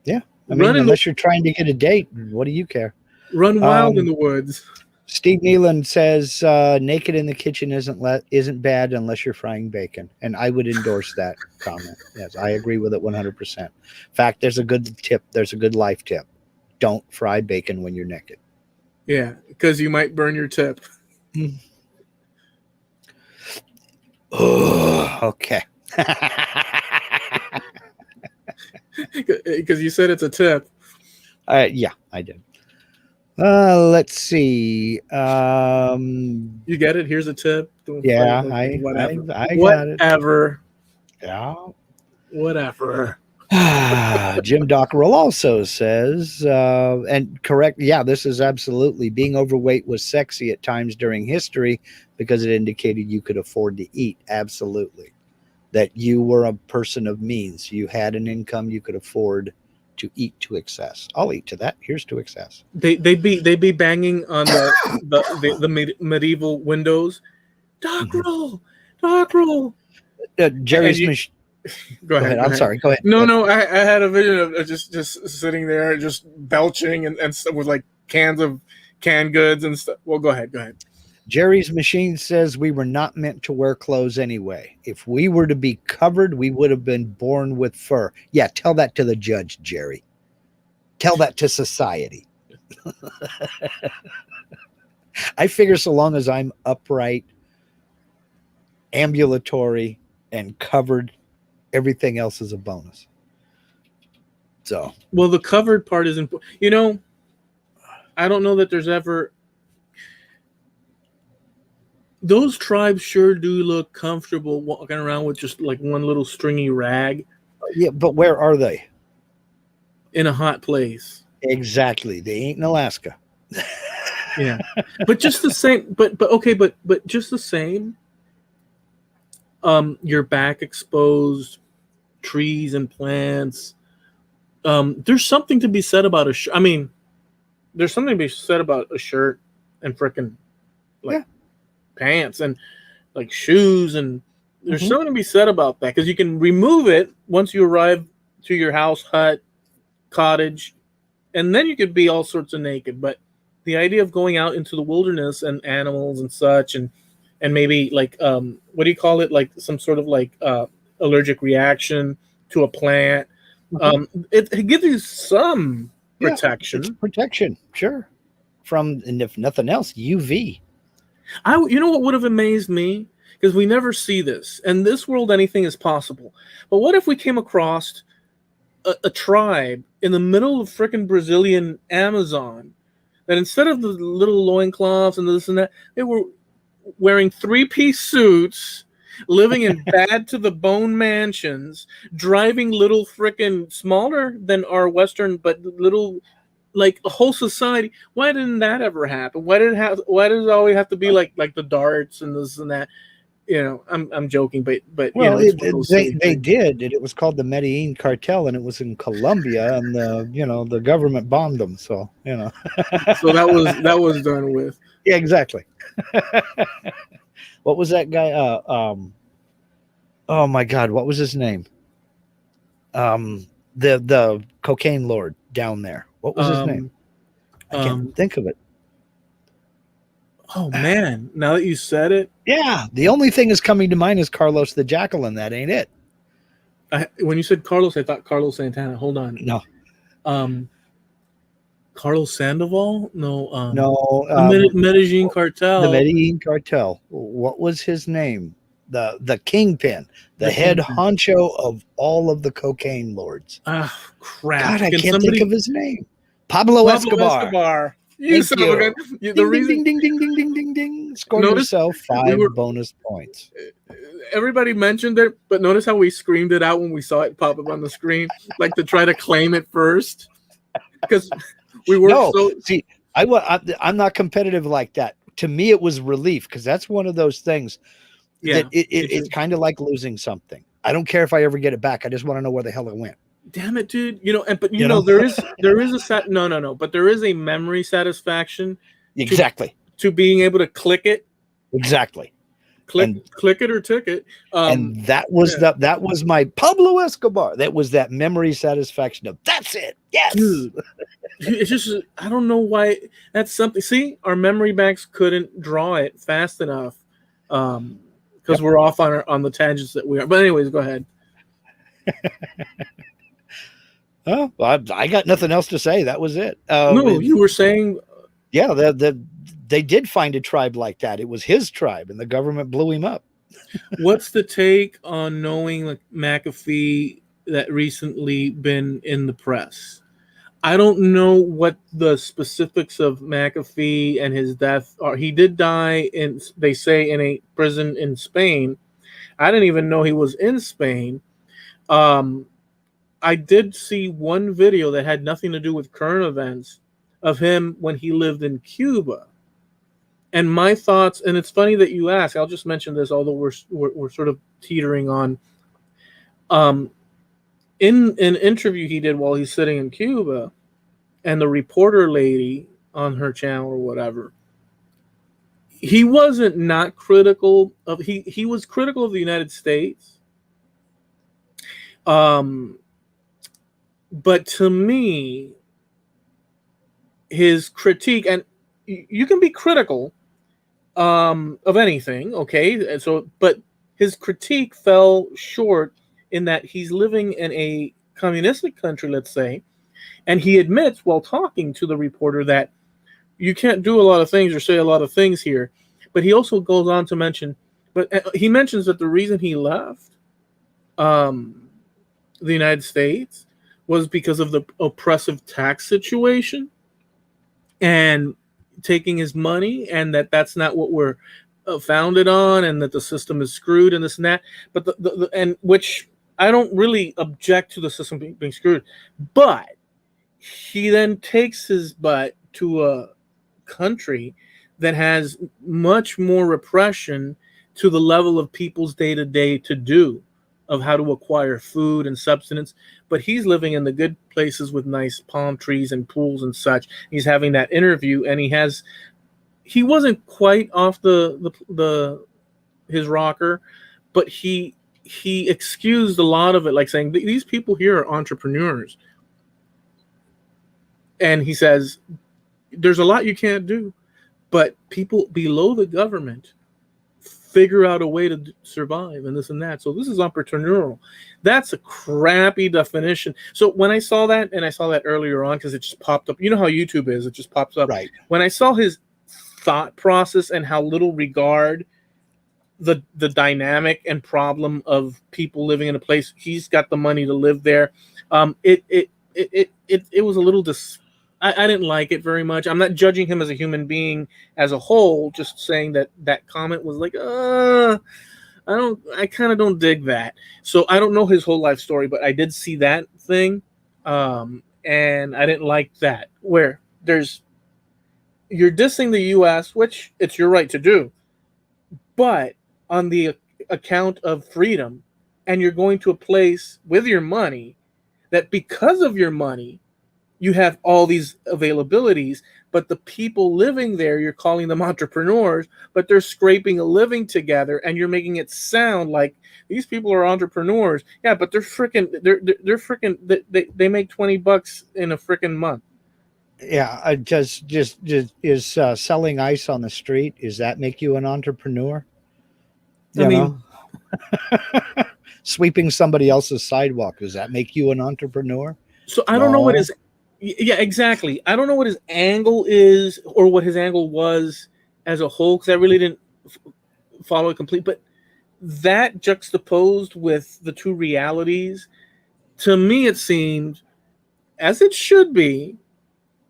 Yeah. I mean, unless you're trying to get a date, what do you care? Run wild in the woods. Steve Nealon says naked in the kitchen isn't bad unless you're frying bacon. And I would endorse that comment. Yes, I agree with it 100%. In fact, there's a good tip. There's a good life tip. Don't fry bacon when you're naked. Yeah, because you might burn your tip. Oh, okay. Because you said it's a tip. Yeah, I did. Let's see. You get it? Here's a tip. Yeah, I got it. Whatever. Yeah. Whatever. Jim Dockrell also says, and correct, yeah, this is absolutely, being overweight was sexy at times during history because it indicated you could afford to eat. Absolutely. That you were a person of means. You had an income, you could afford to eat to excess. I'll eat to that. Here's to excess. They be banging on the medieval windows. Dockrell. Jerry's Go ahead. I'm sorry. Go ahead. No. I had a vision of just sitting there, just belching and stuff with like cans of canned goods and stuff. Well, go ahead. Jerry's Machine says we were not meant to wear clothes anyway. If we were to be covered, we would have been born with fur. Yeah, tell that to the judge, Jerry. Tell that to society. I figure so long as I'm upright, ambulatory, and covered, everything else is a bonus. So, well, the covered part is important. You know, I don't know that there's ever. Those tribes sure do look comfortable walking around with just like one little stringy rag. Yeah, but where are they? In a hot place. Exactly. They ain't in Alaska. Yeah. But just the same, but just the same, your back exposed, trees and plants. There's something to be said about I mean, there's something to be said about a shirt and frickin' like pants and like shoes, and there's something to be said about that, because you can remove it once you arrive to your house, hut, cottage, and then you could be all sorts of naked. But the idea of going out into the wilderness and animals and such, and maybe like what do you call it, like some sort of like allergic reaction to a plant, it gives you some protection. It's protection, sure, from, and if nothing else, UV. You know what would have amazed me, because we never see this. In this world, anything is possible. But what if we came across a tribe in the middle of frickin' Brazilian Amazon that instead of the little loincloths and this and that, they were wearing 3-piece suits, living in bad to the bone mansions, driving little frickin' smaller than our Western, but little, like a whole society. Why didn't that ever happen? Why does it always have to be like the darts and this and that? You know, I'm joking, but well, you know, they did. It was called the Medellin cartel, and it was in Colombia, and the government bombed them. So so that was done with. Yeah, exactly. What was that guy? Oh my God, what was his name? The cocaine lord down there. What was his name? I can't think of it. Oh man! Now that you said it, yeah, the only thing that's coming to mind is Carlos the Jackal, and that ain't it. When you said Carlos, I thought Carlos Santana. Hold on. No. Carlos Sandoval? No. No. The Medellin cartel. The Medellin cartel. What was his name? The kingpin, the head honcho of all of the cocaine lords. Ah, crap! God, I can't think of his name. Pablo Escobar. You son of a gun. The reason. Ding, ding, ding, ding, ding, ding. Scored yourself 5 bonus points. Everybody mentioned it, but notice how we screamed it out when we saw it pop up on the screen, like to try to claim it first, because we were See, I'm not competitive like that. To me, it was relief, because that's one of those things that it's kind of like losing something. I don't care if I ever get it back. I just want to know where the hell it went. Damn it, dude! But there is but there is a memory satisfaction. Exactly. To being able to click it. Exactly. Click it or ticket. And that was that was my Pablo Escobar. That was that memory satisfaction of that's it. Yes. Dude, it's just, I don't know why. That's something. See, our memory banks couldn't draw it fast enough, because we're off on the tangents that we are. But anyways, go ahead. Oh, I got nothing else to say. That was it. No, you were saying. Yeah, they did find a tribe like that. It was his tribe, and the government blew him up. What's the take on knowing like McAfee that recently been in the press? I don't know what the specifics of McAfee and his death are. He did die they say, in a prison in Spain. I didn't even know he was in Spain. I did see one video that had nothing to do with current events of him when he lived in Cuba. And my thoughts, and it's funny that you ask, I'll just mention this, although we're sort of teetering on. In an interview he did while he's sitting in Cuba, and the reporter lady on her channel or whatever, he wasn't not critical of, he was critical of the United States. But to me, his critique, and you can be critical of anything, okay? So, but his critique fell short in that he's living in a communistic country, let's say, and he admits while talking to the reporter that you can't do a lot of things or say a lot of things here. But he also goes on to mention, he mentions that the reason he left the United States was because of the oppressive tax situation and taking his money, and that's not what we're founded on, and that the system is screwed and this and that. But and which I don't really object to the system being screwed, but he then takes his butt to a country that has much more repression to the level of people's day-to-day to do. of how to acquire food and substance, but he's living in the good places with nice palm trees and pools and such. He's having that interview, and he wasn't quite off his rocker, but he excused a lot of it, like saying these people here are entrepreneurs, and he says there's a lot you can't do, but people below the government figure out a way to survive and this and that. So this is entrepreneurial. That's a crappy definition. So when I saw that, and I saw that earlier on because it just popped up, you know how YouTube is, it just pops up. Right. When I saw his thought process and how little regard the dynamic and problem of people living in a place, he's got the money to live there. It was a little I didn't like it very much. I'm not judging him as a human being as a whole, just saying that comment was like, I kind of don't dig that. So I don't know his whole life story, but I did see that thing. And I didn't like that, where you're dissing the US, which it's your right to do, but on the account of freedom, and you're going to a place with your money that because of your money, you have all these availabilities, but the people living there, you're calling them entrepreneurs, but they're scraping a living together, and you're making it sound like these people are entrepreneurs. Yeah, but they're they make $20 in a freaking month. Yeah, just is selling ice on the street, does that make you an entrepreneur? I mean, sweeping somebody else's sidewalk, does that make you an entrepreneur? So I don't know what his. Yeah, exactly. I don't know what his angle is or what his angle was as a whole, because I really didn't follow it complete. But that juxtaposed with the two realities, to me, it seemed, as it should be,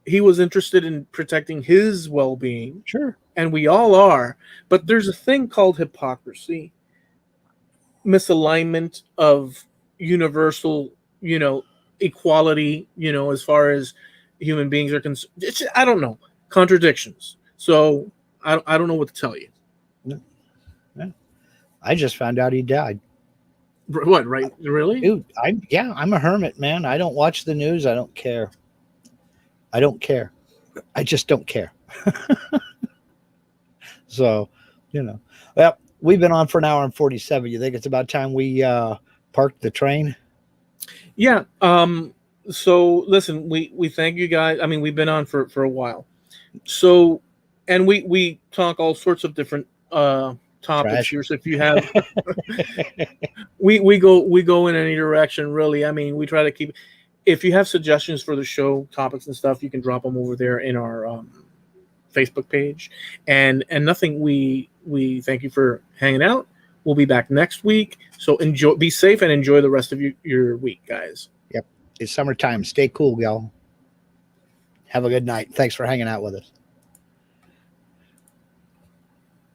he was interested in protecting his well-being. Sure. And we all are. But there's a thing called hypocrisy, misalignment of universal, equality, as far as human beings are concerned. I don't know, contradictions. So I don't know what to tell you. Yeah. I just found out he died. What? Right? Really? Dude, I'm a hermit, man. I don't watch the news. I don't care. I just don't care. So, well, we've been on for an hour and 47. You think it's about time we park the train? Yeah. So listen, we thank you guys. I mean, we've been on for a while. So, and we talk all sorts of different topics here. So if you have, we go in any direction, really. I mean, we try to keep. If you have suggestions for the show topics and stuff, you can drop them over there in our Facebook page. And nothing. We thank you for hanging out. We'll be back next week. So be safe and enjoy the rest of your week, guys. Yep. It's summertime. Stay cool, y'all. Have a good night. Thanks for hanging out with us.